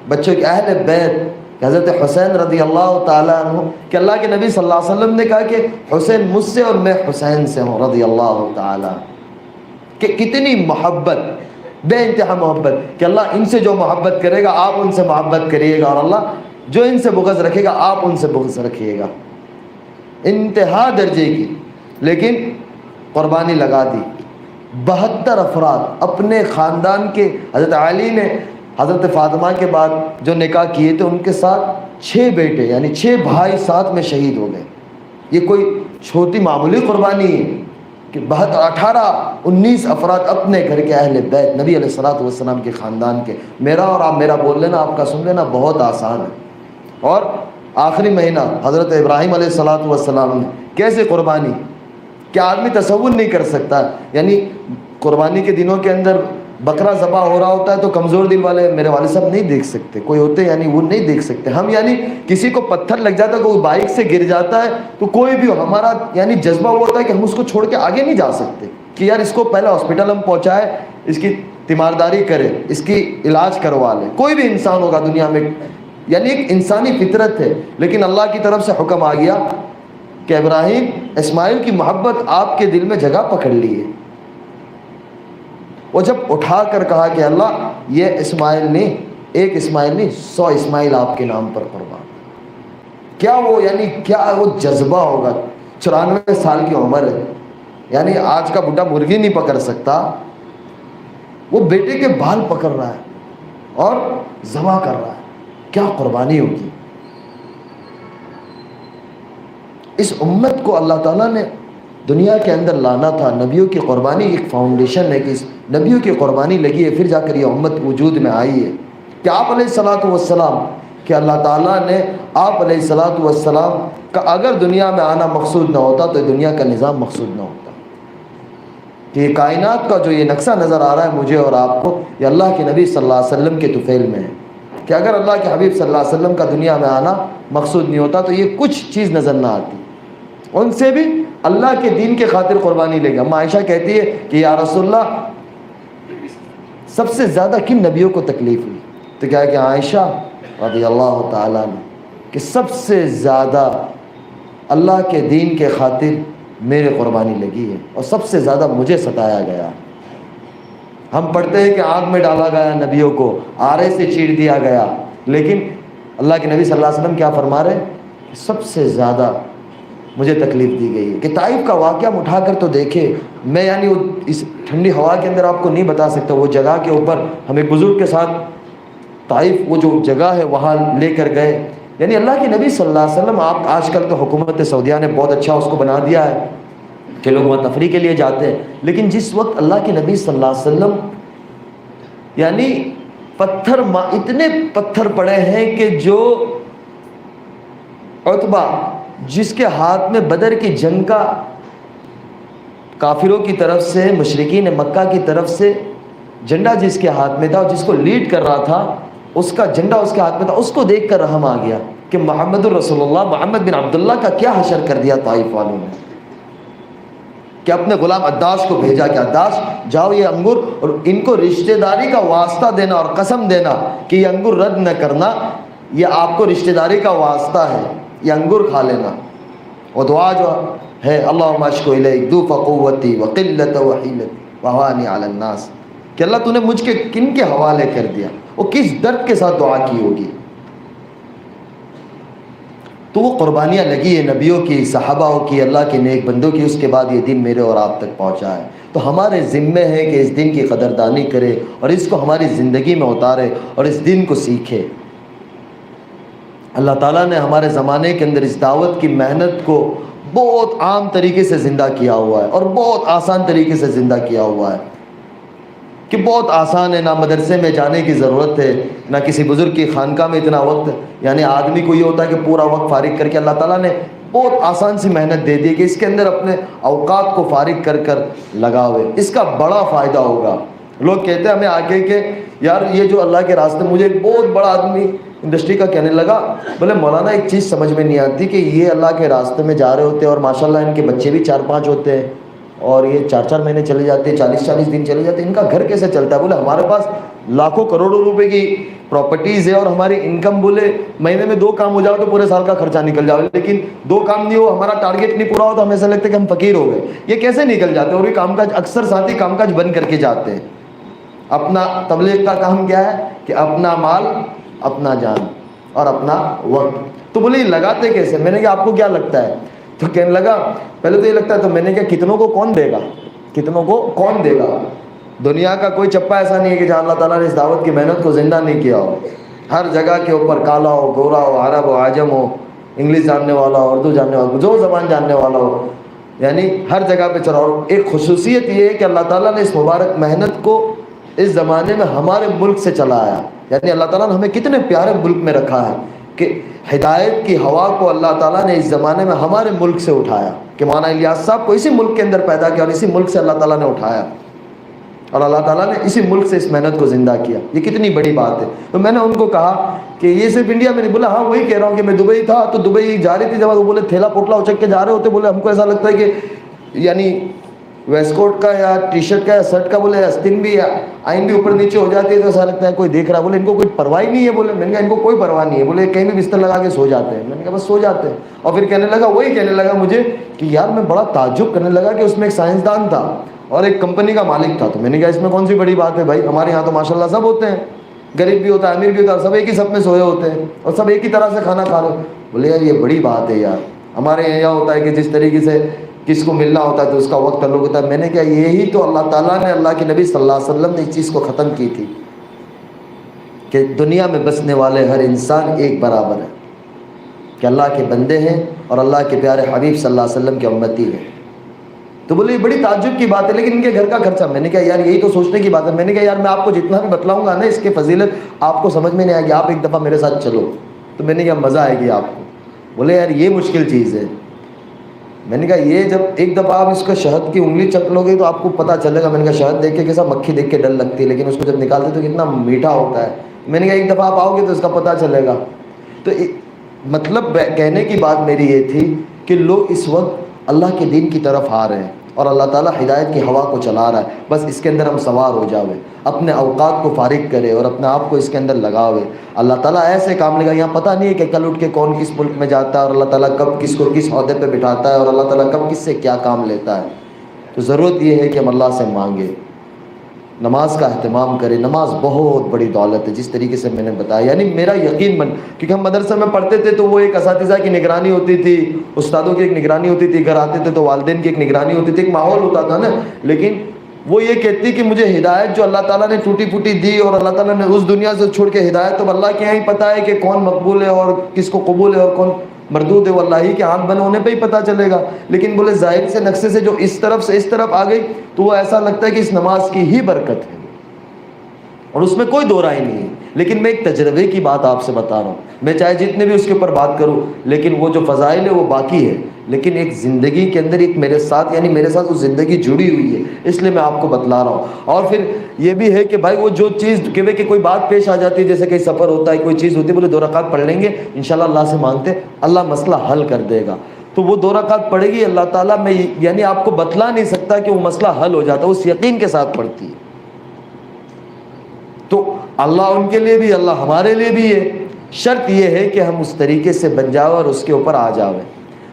بچوں کے اہل بیت حضرت حسین رضی اللہ تعالیٰ عنہ کہ اللہ کے نبی صلی اللہ علیہ وسلم نے کہا کہ حسین مجھ سے اور میں حسین سے ہوں رضی اللہ تعالیٰ, کہ کتنی محبت, بے انتہا محبت کہ اللہ ان سے جو محبت کرے گا آپ ان سے محبت کریے گا, اور اللہ جو ان سے بغض رکھے گا آپ ان سے بغض رکھیے گا. انتہا درجے کی, لیکن قربانی لگا دی. 72 افراد اپنے خاندان کے، حضرت علی نے حضرت فاطمہ کے بعد جو نکاح کیے تھے ان کے ساتھ 6 بیٹے یعنی 6 بھائی ساتھ میں شہید ہو گئے۔ یہ کوئی چھوٹی معمولی قربانی ہے کہ 19 افراد اپنے گھر کے اہل بیت نبی علیہ الصلوۃ والسلام کے خاندان کے۔ میرا اور آپ میرا بول لینا، آپ کا سن لینا بہت آسان ہے۔ اور آخری مہینہ حضرت ابراہیم علیہ الصلوۃ والسلام نے کیسے قربانی، کیا آدمی تصور نہیں کر سکتا؟ یعنی قربانی کے دنوں کے اندر بکرا ذبح ہو رہا ہوتا ہے تو کمزور دل والے میرے والد صاحب نہیں دیکھ سکتے، کوئی ہوتے یعنی وہ نہیں دیکھ سکتے ہم، یعنی کسی کو پتھر لگ جاتا ہے، کوئی بائک سے گر جاتا ہے تو کوئی بھی ہمارا یعنی جذبہ وہ ہوتا ہے کہ ہم اس کو چھوڑ کے آگے نہیں جا سکتے کہ یار اس کو پہلے ہاسپٹل ہم پہنچائے، اس کی تیمارداری کرے، اس کی علاج کروا لے۔ کوئی بھی انسان ہوگا دنیا میں، یعنی ایک انسانی فطرت ہے، لیکن اللہ کی طرف سے حکم آ گیا کہ ابراہیم اسماعیل کی محبت آپ کے دل میں جگہ پکڑ لی ہے۔ وہ جب اٹھا کر کہا کہ اللہ یہ اسماعیل نہیں، ایک اسماعیل نہیں 100 اسماعیل آپ کے نام پر قربان، کیا وہ یعنی کیا وہ جذبہ ہوگا؟ 94 سال کی عمر ہے، یعنی آج کا بڈھا مرغی نہیں پکڑ سکتا، وہ بیٹے کے بال پکڑ رہا ہے اور ذبح کر رہا ہے، کیا قربانی ہوگی؟ اس امت کو اللہ تعالیٰ نے دنیا کے اندر لانا تھا، نبیوں کی قربانی ایک فاؤنڈیشن ہے کہ اس نبیوں کی قربانی لگی ہے، پھر جا کر یہ امت وجود میں آئی ہے کہ آپ علیہ الصلوۃ والسلام کہ اللہ تعالیٰ نے آپ علیہ الصلوۃ والسلام کا اگر دنیا میں آنا مقصود نہ ہوتا تو دنیا کا نظام مقصود نہ ہوتا۔ کہ یہ کائنات کا جو یہ نقشہ نظر آ رہا ہے مجھے اور آپ کو، یہ اللہ کے نبی صلی اللہ علیہ وسلم کے طفیل میں ہے کہ اگر اللہ کے حبیب صلی اللہ علیہ وسلم کا دنیا میں آنا مقصود نہیں ہوتا تو یہ کچھ چیز نظر نہ آتی۔ ان سے بھی اللہ کے دین کے خاطر قربانی لے گا۔ اما عائشہ کہتی ہے کہ یا رسول اللہ سب سے زیادہ کن نبیوں کو تکلیف ہوئی؟ تو کیا ہے کہ عائشہ رضی اللہ تعالیٰ نے کہ سب سے زیادہ اللہ کے دین کے خاطر میرے قربانی لگی ہے اور سب سے زیادہ مجھے ستایا گیا۔ ہم پڑھتے ہیں کہ آگ میں ڈالا گیا نبیوں کو، آرے سے چیر دیا گیا، لیکن اللہ کے نبی صلی اللہ علیہ وسلم کیا فرما رہے ہیں؟ سب سے زیادہ مجھے تکلیف دی گئی ہے۔ کہ طائف کا واقعہ ہم اٹھا کر تو دیکھے، میں یعنی اس ٹھنڈی ہوا کے اندر آپ کو نہیں بتا سکتا، وہ جگہ کے اوپر ہم ایک بزرگ کے ساتھ طائف وہ جو جگہ ہے وہاں لے کر گئے، یعنی اللہ کے نبی صلی اللہ علیہ وسلم، آپ آج کل تو حکومت سعودیہ نے بہت اچھا اس کو بنا دیا ہے کہ لوگ وہاں تفریح کے لیے جاتے ہیں، لیکن جس وقت اللہ کے نبی صلی اللہ علیہ وسلم یعنی اتنے پتھر پڑے ہیں کہ جو عتبہ جس کے ہاتھ میں بدر کی جنگ کا کافروں کی طرف سے مشرکین مکہ کی طرف سے جھنڈا جس کے ہاتھ میں تھا اور جس کو لیڈ کر رہا تھا اس کا جھنڈا اس کے ہاتھ میں تھا، اس کو دیکھ کر رحم آ گیا کہ محمد الرسول اللہ محمد بن عبداللہ کا کیا حشر کر دیا طائف والوں نے، کہ اپنے غلام عداش کو بھیجا کہ عداش جاؤ یہ انگور، اور ان کو رشتہ داری کا واسطہ دینا اور قسم دینا کہ یہ انگور رد نہ کرنا، یہ آپ کو رشتہ داری کا واسطہ ہے، یہ انگور کھا لینا۔ اور دعا جو ہے اللہم اشکو الیک ضعف قوتی وقلت وحیلتی وہوانی علی الناس، کہ اللہ تو نے مجھ کے کن کے حوالے کر دیا، وہ کس درد کے ساتھ دعا کی ہوگی۔ تو وہ قربانیاں لگی ہے نبیوں کی، صحابہ کی، اللہ کے نیک بندوں کی، اس کے بعد یہ دن میرے اور آپ تک پہنچا ہے۔ تو ہمارے ذمے ہے کہ اس دن کی قدردانی کرے اور اس کو ہماری زندگی میں اتارے اور اس دن کو سیکھے۔ اللہ تعالیٰ نے ہمارے زمانے کے اندر اس دعوت کی محنت کو بہت عام طریقے سے زندہ کیا ہوا ہے اور بہت آسان طریقے سے زندہ کیا ہوا ہے کہ بہت آسان ہے، نہ مدرسے میں جانے کی ضرورت ہے، نہ کسی بزرگ کی خانقاہ میں اتنا وقت، یعنی آدمی کو یہ ہوتا ہے کہ پورا وقت فارغ کر کے اللہ تعالیٰ نے بہت آسان سی محنت دے دی کہ اس کے اندر اپنے اوقات کو فارغ کر کر لگاوے، اس کا بڑا فائدہ ہوگا۔ لوگ کہتے ہیں ہمیں آگے کہ یار یہ جو اللہ کے راستے، مجھے ایک بہت بڑا آدمی انڈسٹری کا کہنے لگا، بولے مولانا ایک چیز سمجھ میں نہیں آتی کہ یہ اللہ کے راستے میں جا رہے ہوتے ہیں اور ماشاءاللہ ان کے بچے بھی 4-5 ہوتے ہیں اور یہ 4-4 مہینے چلے جاتے ہیں، 40-40 دن چلے جاتے ہیں، ان کا گھر کیسے چلتا ہے؟ بولے ہمارے پاس لاکھوں کروڑوں روپے کی پراپرٹیز ہے اور ہماری انکم بولے مہینے میں 2 کام ہو جاؤ تو پورے سال کا خرچہ نکل جاؤ، لیکن 2 کام نہیں ہو، ہمارا ٹارگیٹ نہیں پورا ہو تو ہمیں ایسا لگتا ہے کہ ہم فقیر ہو گئے۔ یہ کیسے نکل جاتے ہیں؟ اور یہ کام کاج اکثر ساتھی کام کاج بند کر کے جاتے ہیں۔ اپنا تبلیغ کا کام کیا ہے کہ اپنا مال، اپنا جان اور اپنا وقت۔ تو بولے یہ لگاتے کیسے؟ میں نے کہا آپ کو کیا لگتا ہے؟ تو کہنے لگا پہلے تو یہ لگتا ہے، تو میں نے کہا کتنوں کو کون دے گا؟ کتنوں کو کون دے گا؟ دنیا کا کوئی چپا ایسا نہیں ہے کہ جہاں اللہ تعالیٰ نے اس دعوت کی محنت کو زندہ نہیں کیا ہو. ہر جگہ کے اوپر کالا ہو، گورا ہو، عرب ہو، عجم ہو، انگلش جاننے والا ہو، اردو جاننے والا ہو، جو زبان جاننے والا ہو، یعنی ہر جگہ پہ چلا. اور ایک خصوصیت یہ ہے کہ اللہ تعالیٰ نے اس مبارک محنت کو اس زمانے میں ہمارے ملک سے چلایا. یعنی اللہ تعالیٰ نے ہمیں کتنے پیارے ملک میں رکھا ہے کہ ہدایت کی ہوا کو اللہ تعالیٰ نے اس زمانے میں ہمارے ملک سے اٹھایا کہ مولانا الیاس صاحب کو اسی ملک کے اندر پیدا کیا اور اسی ملک سے اللہ تعالیٰ نے اٹھایا اور اللہ تعالیٰ نے اسی ملک سے اس محنت کو زندہ کیا. یہ کتنی بڑی بات ہے. تو میں نے ان کو کہا کہ یہ صرف انڈیا میں نہیں. بولا ہاں وہی کہہ رہا ہوں کہ میں دبئی تھا تو دبئی جا رہی تھی جب وہ بولے تھیلا پوٹلا اچک کے جا رہے ہوتے، بولے ہم کو ایسا لگتا ہے کہ یعنی ویسٹ کوٹ کا یا ٹی شرٹ کا یا شرٹ کا بولے استن بھی آئین بھی اوپر نیچے ہو جاتی ہے تو ایسا لگتا ہے کوئی دیکھ رہا ہے. بولے ان کو کوئی پرواہ نہیں ہے. بولے میں نے کہا ان کو کوئی پرواہ نہیں ہے. بولے کہیں بھی بستر لگا کے سو جاتے ہیں. میں نے کہا بس سو جاتے ہیں. اور پھر کہنے لگا مجھے کہ یار میں بڑا تعجب کرنے لگا کہ اس میں ایک سائنسدان تھا اور ایک کمپنی کا مالک تھا. تو میں نے کہا اس میں کون سی بڑی بات ہے بھائی، ہمارے یہاں تو ماشاءاللہ سب ہوتے ہیں، غریب بھی ہوتا ہے، امیر بھی ہوتا ہے، سب ایک ہی سب میں سوئے ہوتے ہیں اور سب ایک ہی طرح سے کھانا کھا رہے. بولے یار یہ بڑی بات ہے یار. ہمارے یہاں ہوتا ہے کہ جس طریقے سے کس کو ملنا ہوتا ہے تو اس کا وقت تعلق ہوتا ہے. میں نے کہا یہی تو اللہ تعالیٰ نے، اللہ کے نبی صلی اللہ علیہ وسلم نے اس چیز کو ختم کی تھی کہ دنیا میں بسنے والے ہر انسان ایک برابر ہے، کہ اللہ کے بندے ہیں اور اللہ کے پیارے حبیب صلی اللہ علیہ وسلم کے امتی ہیں. تو بولے یہ بڑی تعجب کی بات ہے لیکن ان کے گھر کا خرچہ. میں نے کہا یار یہی تو سوچنے کی بات ہے. میں نے کہا یار میں آپ کو جتنا بھی بتلاؤں گا نا اس کی فضیلت آپ کو سمجھ میں نہیں آئے گی، آپ ایک دفعہ میرے ساتھ چلو. تو میں نے کہا مزہ آئے گی آپ کو. بولے یار یہ مشکل چیز ہے. میں نے کہا یہ جب ایک دفعہ آپ اس کا شہد کی انگلی چک لو گے تو آپ کو پتہ چلے گا. میں نے کہا شہد دیکھ کے کیسا مکھی دیکھ کے ڈر لگتی ہے لیکن اس کو جب نکالتے تو کتنا میٹھا ہوتا ہے. میں نے کہا ایک دفعہ آپ آؤ گے تو اس کا پتہ چلے گا. تو مطلب کہنے کی بات میری یہ تھی کہ لوگ اس وقت اللہ کے دین کی طرف آ رہے ہیں اور اللہ تعالیٰ ہدایت کی ہوا کو چلا رہا ہے. بس اس کے اندر ہم سوار ہو جاوے، اپنے اوقات کو فارغ کرے اور اپنے آپ کو اس کے اندر لگاوے. اللہ تعالیٰ ایسے کام لگا. یہاں پتہ نہیں ہے کہ کل اٹھ کے کون کس ملک میں جاتا ہے اور اللہ تعالیٰ کب کس کو کس عہدے پہ بٹھاتا ہے اور اللہ تعالیٰ کب کس سے کیا کام لیتا ہے. تو ضرورت یہ ہے کہ ہم اللہ سے مانگے، نماز کا اہتمام کرے. نماز بہت بڑی دولت ہے جس طریقے سے میں نے بتایا. یعنی میرا یقین من، کیونکہ ہم مدرسے میں پڑھتے تھے تو وہ ایک اساتذہ کی نگرانی ہوتی تھی، استادوں کی ایک نگرانی ہوتی تھی، گھر آتے تھے تو والدین کی ایک نگرانی ہوتی تھی، ایک ماحول ہوتا تھا نا. لیکن وہ یہ کہتی کہ مجھے ہدایت جو اللہ تعالیٰ نے ٹوٹی پھوٹی دی اور اللہ تعالیٰ نے اس دنیا سے چھوڑ کے ہدایت، تو اللہ کے یہاں ہی پتہ ہے کہ کون مقبول ہے اور کس کو قبول ہے اور کون مردود ہے. وہ اللہ ہی کے ہاتھ بنے ہونے پہ ہی پتہ چلے گا. لیکن بولے ظاہر سے نقشے سے جو اس طرف سے اس طرف آ گئی تو وہ ایسا لگتا ہے کہ اس نماز کی ہی برکت ہے اور اس میں کوئی دو رائے نہیں ہے. لیکن میں ایک تجربے کی بات آپ سے بتا رہا ہوں. میں چاہے جتنے بھی اس کے اوپر بات کروں لیکن وہ جو فضائل ہے وہ باقی ہے. لیکن ایک زندگی کے اندر ایک میرے ساتھ، یعنی میرے ساتھ وہ زندگی جڑی ہوئی ہے، اس لیے میں آپ کو بتلا رہا ہوں. اور پھر یہ بھی ہے کہ بھائی وہ جو چیز کہ کوئی بات پیش آ جاتی ہے، جیسے کہ سفر ہوتا ہے، کوئی چیز ہوتی ہے، بولے 2 رکعت پڑھ لیں گے انشاءاللہ اللہ سے مانگتے اللہ مسئلہ حل کر دے گا. تو وہ 2 رکعت پڑھے گی اللہ تعالیٰ، میں یعنی آپ کو بتلا نہیں سکتا کہ وہ مسئلہ حل ہو جاتا ہے، اس یقین کے ساتھ پڑھتی ہے. تو اللہ ان کے لیے بھی، اللہ ہمارے لیے بھی ہے. شرط یہ ہے کہ ہم اس طریقے سے بن جاؤ اور اس کے اوپر آ جاویں.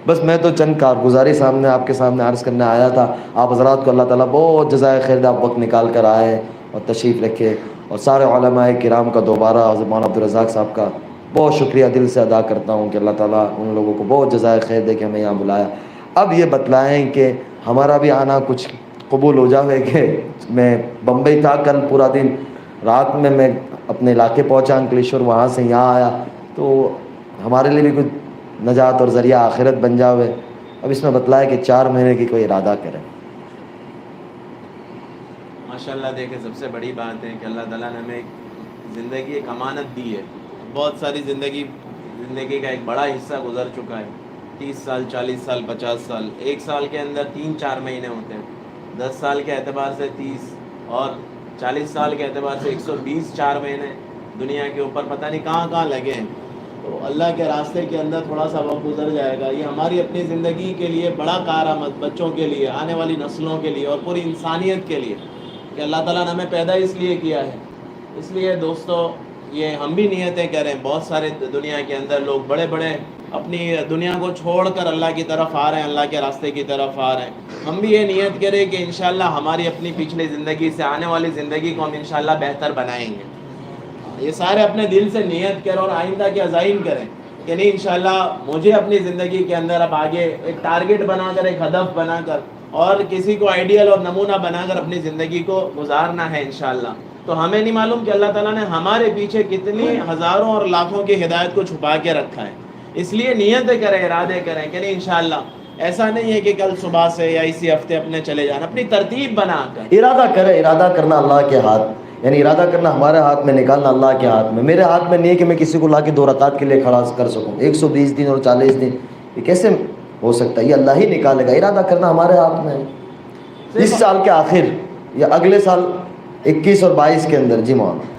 بس میں تو چند کارگزاری سامنے آپ کے سامنے عرض کرنے آیا تھا. آپ حضرات کو اللہ تعالیٰ بہت جزائے خیر دے، آپ وقت نکال کر آئے اور تشریف رکھے. اور سارے علماء کرام کا دوبارہ حضرت مولانا عبدالرزاق صاحب کا بہت شکریہ دل سے ادا کرتا ہوں کہ اللہ تعالیٰ ان لوگوں کو بہت جزائے خیر دے کہ ہمیں یہاں بلایا. اب یہ بتلائیں کہ ہمارا بھی آنا کچھ قبول ہو جاوے. کہ میں بمبئی تھا کل پورا دن، رات میں اپنے علاقے پہنچا انکلیشور، وہاں سے یہاں آیا، تو ہمارے لیے بھی کچھ نجات اور ذریعہ آخرت بن جاوے. اب اس میں بتلایا کہ 4 مہینے کی کوئی ارادہ کرے. ماشاءاللہ دیکھیں سب سے بڑی بات ہے کہ اللہ تعالیٰ نے ہمیں زندگی ایک امانت دی ہے. بہت ساری زندگی کا ایک بڑا حصہ گزر چکا ہے. 30 سال، 40 سال، 50 سال. ایک سال کے اندر 3-4 مہینے ہوتے ہیں. 10 سال کے اعتبار سے 30 اور 40 سال کے اعتبار سے 120 4 مہینے دنیا کے اوپر پتہ نہیں کہاں کہاں لگے ہیں. تو اللہ کے راستے کے اندر تھوڑا سا وقت گزر جائے گا. یہ ہماری اپنی زندگی کے لیے بڑا کارآمد، بچوں کے لیے، آنے والی نسلوں کے لیے اور پوری انسانیت کے لیے کہ اللہ تعالیٰ نے ہمیں پیدا اس لیے کیا ہے. اس لیے دوستو یہ ہم بھی نیتیں کریں. بہت سارے دنیا کے اندر لوگ بڑے بڑے اپنی دنیا کو چھوڑ کر اللہ کی طرف آ رہے ہیں، اللہ کے راستے کی طرف آ رہے ہیں. ہم بھی یہ نیت کریں کہ انشاءاللہ ہماری اپنی پچھلی زندگی سے آنے والی زندگی کو ہم انشاءاللہ بہتر بنائیں گے. یہ سارے اپنے دل سے نیت کریں اور آئندہ کے عزائم کریں کہ نہیں انشاءاللہ مجھے اپنی زندگی کے اندر اب آگے ایک ٹارگٹ بنا کر، ایک ہدف بنا کر اور کسی کو آئیڈیل اور نمونہ بنا کر اپنی زندگی کو گزارنا ہے انشاءاللہ، تو ہمیں نہیں معلوم کہ اللہ تعالیٰ نے ہمارے پیچھے کتنی ہزاروں اور لاکھوں کی ہدایت کو چھپا کے رکھا ہے. اس لیے نیتیں کریں، ارادے کریں کہ نہیں انشاءاللہ ایسا نہیں ہے کہ کل صبح سے یا اسی ہفتے اپنے چلے جانا، اپنی ترتیب بنا کر ارادہ کرے. ارادہ کرنا اللہ کے ہاتھ، یعنی ارادہ کرنا ہمارے ہاتھ میں، نکالنا اللہ کے ہاتھ میں. میرے ہاتھ میں نہیں ہے کہ میں کسی کو لا کے 2 رکعت کے لیے کھڑا کر سکوں. 120 دن اور 40 دن یہ کیسے ہو سکتا ہے؟ یہ اللہ ہی نکالے گا. ارادہ کرنا ہمارے ہاتھ میں ہے. اس سال کے آخر یا اگلے سال 21 اور 22 کے اندر. جی مولانا.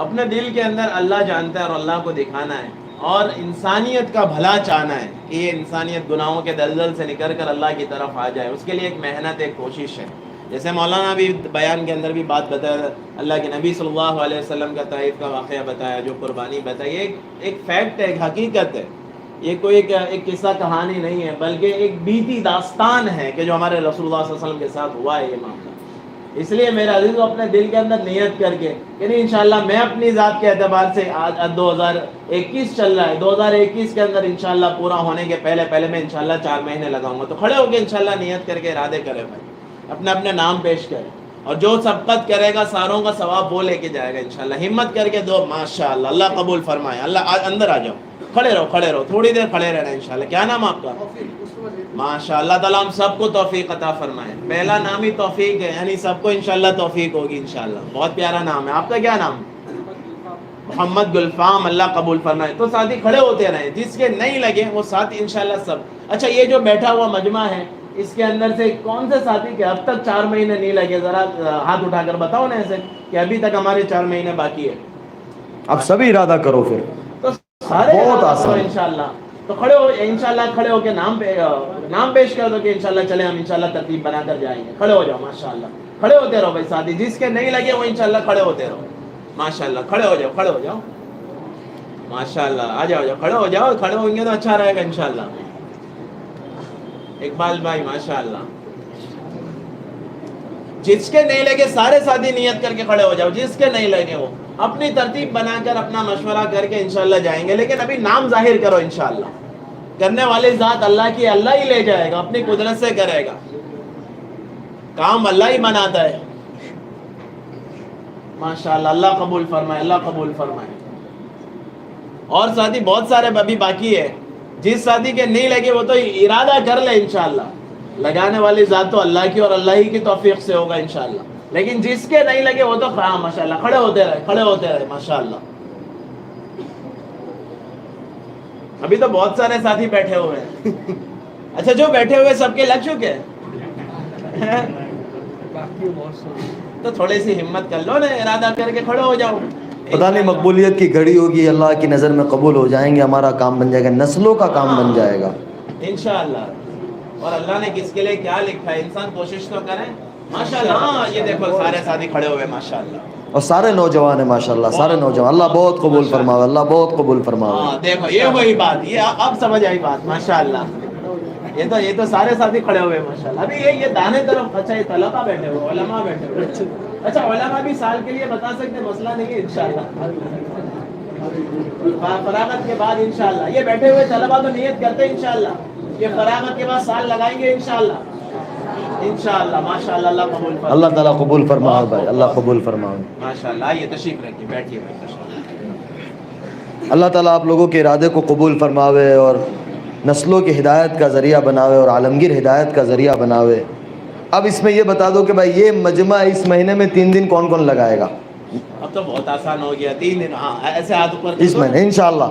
اپنے دل کے اندر اللہ جانتا ہے اور اللہ کو دکھانا ہے اور انسانیت کا بھلا چاہنا ہے کہ یہ انسانیت گناہوں کے دلدل سے نکل کر اللہ کی طرف آ جائے. اس کے لیے ایک محنت، ایک کوشش ہے. جیسے مولانا بھی بیان کے اندر بھی بات بتایا، اللہ کے نبی صلی اللہ علیہ وسلم کا طائف کا واقعہ بتایا، جو قربانی بتائی، ایک فیکٹ ہے، ایک حقیقت ہے. یہ کوئی ایک قصہ کہانی نہیں ہے، بلکہ ایک بیتی داستان ہے کہ جو ہمارے رسول اللہ صلی اللہ علیہ وسلم کے ساتھ ہوا ہے یہ معاملہ. اس لیے میرے عزیزو اپنے دل کے اندر نیت کر کے کہ نہیں انشاءاللہ میں اپنی ذات کے اعتبار سے آج 2021 چل رہا ہے، 2021 کے اندر انشاءاللہ پورا ہونے کے پہلے میں انشاءاللہ 4 مہینے لگاؤں گا. تو کھڑے ہو کے انشاءاللہ نیت کر کے ارادے کرے بھائی، اپنے اپنے نام پیش کرے، اور جو سبقت کرے گا ساروں کا ثواب وہ لے کے جائے گا انشاءاللہ. ہمت کر کے دو، ماشاءاللہ اللہ قبول فرمائے. اللہ اندر آ جاؤ، کھڑے رہو تھوڑی دیر کھڑے رہنا انشاءاللہ. کیا نام آپ کا؟ ماشاء اللہ تعالیٰ ہم سب کو توفیق عطا فرمائے. پہلا نام ہی توفیق ہے، یعنی سب کو انشاءاللہ توفیق ہوگی انشاءاللہ. بہت پیارا نام ہے. آپ کا کیا نام؟ محمد گلفام. اللہ قبول فرمائے. تو ساتھی کھڑے ہوتے رہیں، جس کے نہیں لگے وہ ساتھی انشاءاللہ سب. اچھا، یہ جو بیٹھا ہوا مجمع ہے اس کے اندر سے کون سے ساتھی کے اب تک 4 مہینے نہیں لگے؟ ذرا ہاتھ اٹھا کر بتاؤ نا ایسے کہ ابھی تک ہمارے 4 مہینے باقی ہے. اب سبھی ارادہ کرو پھر. تو سارے بہت آسان انشاءاللہ. تو کھڑے ہو انشاءاللہ، کھڑے ہو کے نام پیش کر دو کہ انشاءاللہ چلے ہم انشاءاللہ ترتیب بنا کر جائیں گے. کھڑے ہو جاؤ ماشاءاللہ. کھڑے ہوتے رہو بھائی ساتھی، جس کے نہیں لگے وہ انشاءاللہ کھڑے ہوتے رہو ماشاءاللہ. کھڑے ہو جاؤ ماشاءاللہ. آ جاؤ کھڑے ہو جاؤ. کھڑے ہوں گے تو اچھا رہے گا انشاءاللہ. اقبال بھائی ماشاءاللہ. جس کے نہیں لگے سارے ساتھی نیت کر کے کھڑے ہو جاؤ. جس کے نہیں لگے وہ اپنی ترتیب بنا کر اپنا مشورہ کر کے انشاءاللہ جائیں گے. لیکن ابھی نام ظاہر کرو انشاءاللہ. کرنے والی ذات اللہ کی، اللہ ہی لے جائے گا، اپنی قدرت سے کرے گا. کام اللہ ہی بناتا ہے ماشاءاللہ. اللہ قبول فرمائے، اللہ قبول فرمائے. اور ساتھی بہت سارے ابھی باقی ہے. جس ساتھی کے نہیں لگے وہ تو ارادہ کر لے انشاءاللہ. لگانے والی ذات تو اللہ کی اور اللہ ہی کی توفیق سے ہوگا انشاءاللہ. لیکن جس کے نہیں لگے وہ تو ماشاءاللہ کھڑے ہوتے رہے ماشاءاللہ. ابھی تو بہت سارے ساتھی بیٹھے ہوئے ہیں. اچھا، جو بیٹھے ہوئے سب کے لگ چکے ہیں تو تھوڑی سی ہمت کر لو نا، ارادہ کر کے کھڑے ہو جاؤ. پتہ نہیں مقبولیت کی گھڑی ہوگی، اللہ کی نظر میں قبول ہو جائیں گے. ہمارا کام بن جائے گا، نسلوں کا کام بن جائے گا انشاءاللہ. اور اللہ نے کس کے لیے کیا لکھا ہے، انسان کوشش تو کریں ماشاءاللہ. ہاں یہ دیکھو سارے ساتھی کھڑے ہوئے ماشاءاللہ. اور سارے نوجوان ہیں ماشاءاللہ، سارے نوجوان. اللہ بہت قبول فرماوے، اللہ بہت قبول فرماوے. ہاں دیکھو یہ وہی بات، یہ اب سمجھ آئی بات ماشاءاللہ. یہ تو سارے ساتھی کھڑے ہوئے ماشاءاللہ. ابھی یہ دانے طرف. اچھا، یہ طلبہ بیٹھے ہوئے، علماء بیٹھے ہوئے. اچھا، علماء بھی سال کے لیے بتا سکتے ہیں، مسئلہ نہیں ہے انشاءاللہ. فراغت کے بعد انشاءاللہ یہ بیٹھے ہوئے طلبہ تو نیت کرتے ہیں انشاءاللہ کہ فراغت کے بعد سال لگائیں گے انشاءاللہ. انشاءاللہ ماشاءاللہ. اللہ قبول فرمائے. اللہ تعالیٰ قبول فرمائے بھائی، اللہ قبول فرمائے ماشاءاللہ. آئیے تشریف رکھیے، بیٹھیے بھائی تشریف. اللہ تعالیٰ آپ لوگوں کے ارادے کو قبول فرماوے اور نسلوں کی ہدایت کا ذریعہ بناوے اور عالمگیر ہدایت کا ذریعہ بناوے. اب اس میں یہ بتا دو کہ بھائی یہ مجمع اس مہینے میں 3 دن کون کون لگائے گا؟ اب تو بہت آسان ہو گیا. 3 دن. ہاں ایسے ہاتھ اوپر اس مہینے انشاءاللہ.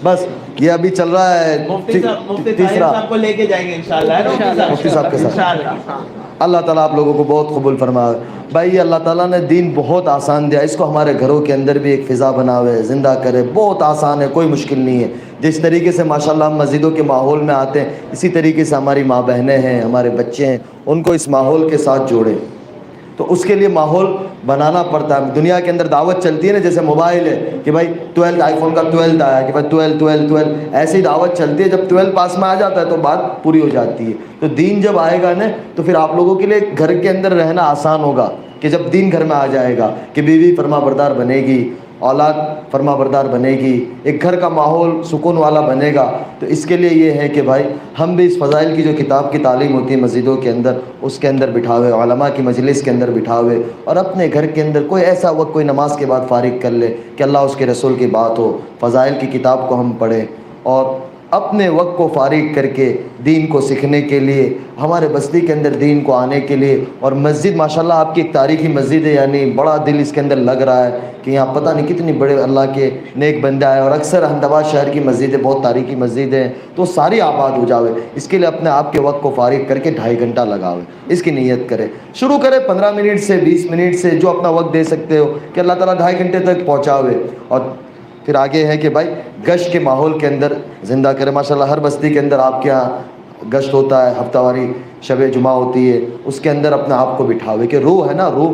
بس یہ ابھی چل رہا ہے مفتی صاحب کو لے کے جائیں گے انشاءاللہ. مفتی صاحب کے ساتھ انشاءاللہ. اللہ تعالیٰ آپ لوگوں کو بہت قبول فرمائے. بھائی اللہ تعالیٰ نے دین بہت آسان دیا، اس کو ہمارے گھروں کے اندر بھی ایک فضا بناوے، زندہ کرے. بہت آسان ہے، کوئی مشکل نہیں ہے. جس طریقے سے ماشاءاللہ ہم مسجدوں کے ماحول میں آتے ہیں، اسی طریقے سے ہماری ماں بہنیں ہیں، ہمارے بچے ہیں، ان کو اس ماحول کے ساتھ جوڑیں. تو اس کے لیے ماحول بنانا پڑتا ہے. دنیا کے اندر دعوت چلتی ہے نا، جیسے موبائل ہے کہ بھائی 12 آئی فون کا 12 آیا کہ بھائی 12 ایسی دعوت چلتی ہے. جب 12 پاس میں آ جاتا ہے تو بات پوری ہو جاتی ہے. تو دین جب آئے گا نا تو پھر آپ لوگوں کے لیے گھر کے اندر رہنا آسان ہوگا. کہ جب دین گھر میں آ جائے گا کہ بیوی فرما بردار بنے گی اولاد فرما بردار بنے گی، ایک گھر کا ماحول سکون والا بنے گا۔ تو اس کے لیے یہ ہے کہ بھائی ہم بھی اس فضائل کی جو کتاب کی تعلیم ہوتی ہے مسجدوں کے اندر، اس کے اندر بٹھاوے، علماء کی مجلس کے اندر بٹھاوے، اور اپنے گھر کے اندر کوئی ایسا وقت کوئی نماز کے بعد فارغ کر لے کہ اللہ اس کے رسول کی بات ہو، فضائل کی کتاب کو ہم پڑھیں، اور اپنے وقت کو فارغ کر کے دین کو سیکھنے کے لیے، ہمارے بستی کے اندر دین کو آنے کے لیے۔ اور مسجد ماشاءاللہ آپ کی ایک تاریخی مسجد ہے، یعنی بڑا دل اس کے اندر لگ رہا ہے کہ یہاں پتہ نہیں کتنی بڑے اللہ کے نیک بندے آئے، اور اکثر احمد آباد شہر کی مسجدیں بہت تاریخی مسجد ہیں، تو ساری آباد ہو جاوے۔ اس کے لیے اپنے آپ کے وقت کو فارغ کر کے 2.5 گھنٹہ لگاوے، اس کی نیت کرے، شروع کرے 15 منٹ سے 20 منٹ سے، جو اپنا وقت دے سکتے ہو کہ اللہ تعالیٰ 2.5 گھنٹے تک پہنچاوے۔ اور پھر آگے ہے کہ بھائی گشت کے ماحول کے اندر زندہ کرے۔ ماشاءاللہ ہر بستی کے اندر آپ کے یہاں گشت ہوتا ہے، ہفتہ واری شب جمعہ ہوتی ہے، اس کے اندر اپنے آپ کو بٹھاوے کہ روح ہے نا، روح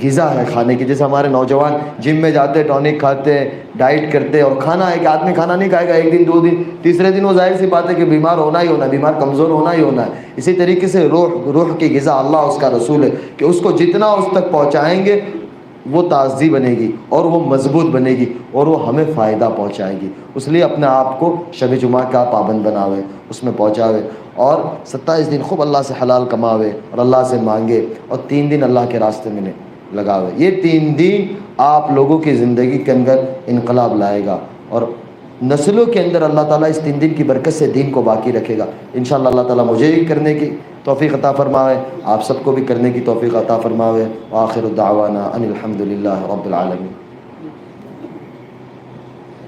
غذا ہے کھانے کی۔ جیسے ہمارے نوجوان جم میں جاتے ہیں، ٹونک کھاتے ہیں، ڈائٹ کرتے ہیں، اور کھانا ہے کہ آدمی کھانا نہیں کھائے گا 1 دن 2 دن، تیسرے دن وہ ظاہر سی بات ہے کہ بیمار ہونا ہی ہونا ہے، بیمار کمزور ہونا ہی ہونا ہے۔ اسی طریقے سے روح کی غذا اللہ اس کا رسول ہے کہ اس کو جتنا اس تک پہنچائیں گے وہ تازی بنے گی اور وہ مضبوط بنے گی اور وہ ہمیں فائدہ پہنچائے گی۔ اس لیے اپنے آپ کو شب جمعہ کا پابند بناوے، اس میں پہنچاوے، اور 27 دن خوب اللہ سے حلال کماوے اور اللہ سے مانگے، اور 3 دن اللہ کے راستے میں لگاوے۔ یہ 3 دن آپ لوگوں کی زندگی کے اندر انقلاب لائے گا، اور نسلوں کے اندر اللہ تعالیٰ اس 3 دن کی برکت سے دین کو باقی رکھے گا۔ انشاءاللہ اللہ تعالیٰ مجھے بھی کرنے کی توفیق عطا فرماوے، آپ سب کو بھی کرنے کی توفیق عطا فرماوے۔ وآخر دعوانا ان الحمدللہ رب العالمین۔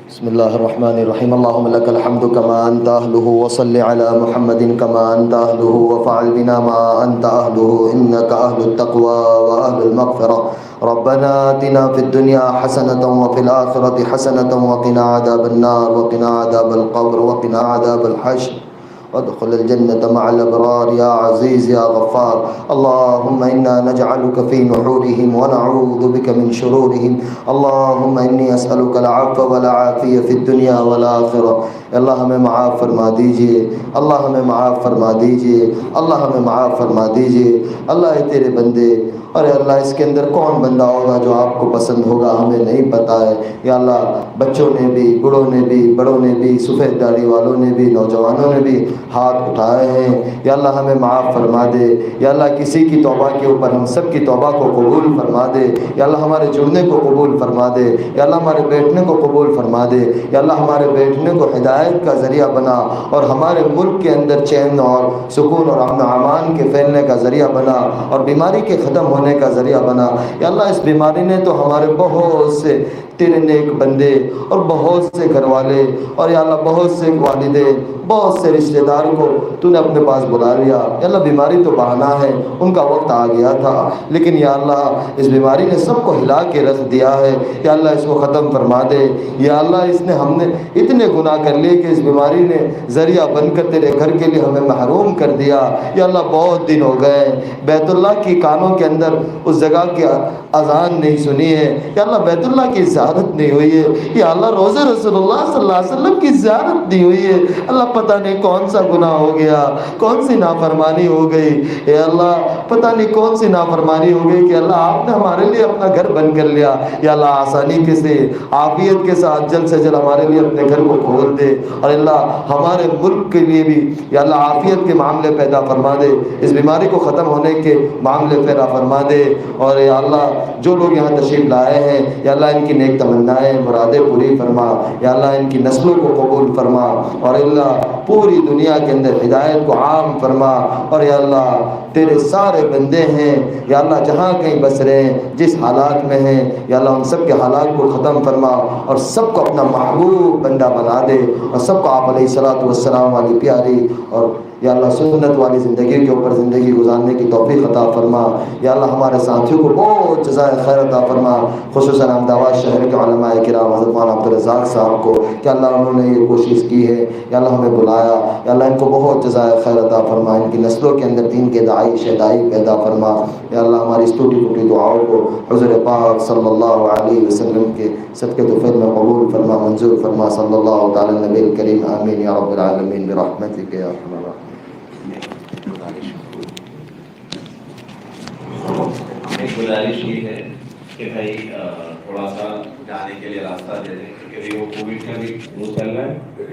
بسم اللہ الرحمن الرحیم۔ اللہم لک الحمد کما انت اہلہ، وصل علی محمد کما انت اہلہ، وفعل بنا ما انت اہلہ، انک اہل التقوی واہل المغفرہ۔ ربنا آتنا فی الدنیا حسنة وفی الآخرة حسنة وقنا عذاب النار وقنا عذاب القبر وقنا عذاب الحشر وادخل الجنة مع الأبرار يا عزيز يا غفار۔ اللهم إنا نجعلك في نحورهم ونعوذ بك من شرورهم۔ اللهم إني أسألك العفو والعافية في الدنيا والآخرة۔ اللہ ہمیں معاف فرما دیجئے، اللہ ہمیں معاف فرما دیجئے، اللہ ہمیں معاف فرما دیجئے۔ اللہ اے تیرے بندے، ارے اللہ اس کے اندر کون بندہ ہوگا جو آپ کو پسند ہوگا ہمیں نہیں پتہ ہے یا اللہ۔ بچوں نے بھی، بڑوں نے بھی، بڑوں نے بھی، سفید داڑھی والوں نے بھی، نوجوانوں نے بھی ہاتھ اٹھائے ہیں، یا اللہ ہمیں معاف فرما دے۔ یا اللہ کسی کی توبہ کے اوپر ہم سب کی توبہ کو قبول فرما دے۔ یا اللہ ہمارے جڑنے کو قبول فرما دے، یا اللہ ہمارے بیٹھنے کو قبول فرما دے، یا اللہ ہمارے بیٹھنے کو ہدایت کا ذریعہ بنا، اور ہمارے ملک کے اندر چین اور سکون اور امن و امان کے پھیلنے کا ذریعہ بنا، اور بیماری کے ختم ہونے کا ذریعہ بنا۔ یا اللہ اس بیماری نے تو ہمارے بہت سے تیرے نیک بندے اور بہت سے گھر والے، اور یا اللہ بہت سے والدین، بہت سے رشتہ دار کو تو نے اپنے پاس بلا لیا۔ یا اللہ بیماری تو بہانا ہے، ان کا وقت آ گیا تھا، لیکن یا اللہ اس بیماری نے سب کو ہلا کے رکھ دیا ہے۔ یا اللہ اس کو ختم فرما دے۔ یا اللہ اس نے ہم نے اتنے گناہ کر لیے کہ اس بیماری نے ذریعہ بن کر تیرے گھر کے لیے ہمیں محروم کر دیا۔ یا اللہ بہت دن ہو گئے بیت اللہ کی کانوں کے اندر اس جگہ کی اذان نہیں سنی ہے، یا اللہ بیت اللہ کی زیارت نہیں ہوئی ہے، یا اللہ روضہ رسول اللہ صلی اللہ علیہ وسلم کی زیارت نہیں ہوئی ہے۔ اللہ پتہ نہیں کون سا گناہ ہو گیا، کون سی نافرمانی ہو گئی، اے اللہ پتہ نہیں کون سی نافرمانی ہو گئی کہ اللہ آپ نے ہمارے لیے اپنا گھر بند کر لیا۔ یا اللہ آسانی کے سے عافیت کے ساتھ جلد سے جلد ہمارے لیے اپنے گھر کو کھول دے، اور اللہ ہمارے ملک کے لیے بھی یا اللہ عافیت کے معاملے پیدا فرما دے، اس بیماری کو ختم ہونے کے معاملے پیدا فرما دے۔ اور یا اللہ جو لوگ یہاں تشریف لائے ہیں یا اللہ ان کی نیک تمنائیں مرادیں پوری فرما، یا اللہ ان کی نسلوں کو قبول فرما، اور اللہ پوری دنیا کے اندر ہدایت کو عام فرما۔ اور یا اللہ تیرے سارے بندے ہیں یا اللہ جہاں کہیں بس رہے ہیں، جس حالات میں ہیں یا اللہ ان سب کے حالات کو ختم فرما، اور سب کو اپنا محبوب بندہ بنا دے، اور سب کو آپ علیہ الصلوۃ والسلام والی پیاری اور یا اللہ سنت والی زندگی کے اوپر زندگی گزارنے کی توفیق عطا فرما۔ یا اللہ ہمارے ساتھیوں کو بہت جزائے خیر عطا فرما، خصوصاً احمد آباد شہر کے علماء کرام حضرت مولانا عبدالرزاق صاحب کو کہ اللہ انہوں نے یہ کوشش کی ہے، یا اللہ ہمیں بلایا، یا اللہ ان کو بہت جزائے خیر عطا فرما، ان کی نسلوں کے اندر دین کے داعی شہدائی پیدا فرما۔ یا اللہ ہماری اس ٹوٹی پھوٹی دعاؤں کو حضور پاک صلی اللہ علیہ وسلم کے صدقے طفیل میں قبول فرما، منظور فرما۔ صلی اللہ تعالی نبی الکریم، آمین یا رب العالمین برحمتک یا ارحم الراحمین۔ ایک گزارش یہ ہے کہ بھائی تھوڑا سا جانے کے لیے راستہ دے دیں، کیونکہ وہ کووڈ کا بھی وہ چل رہا ہے.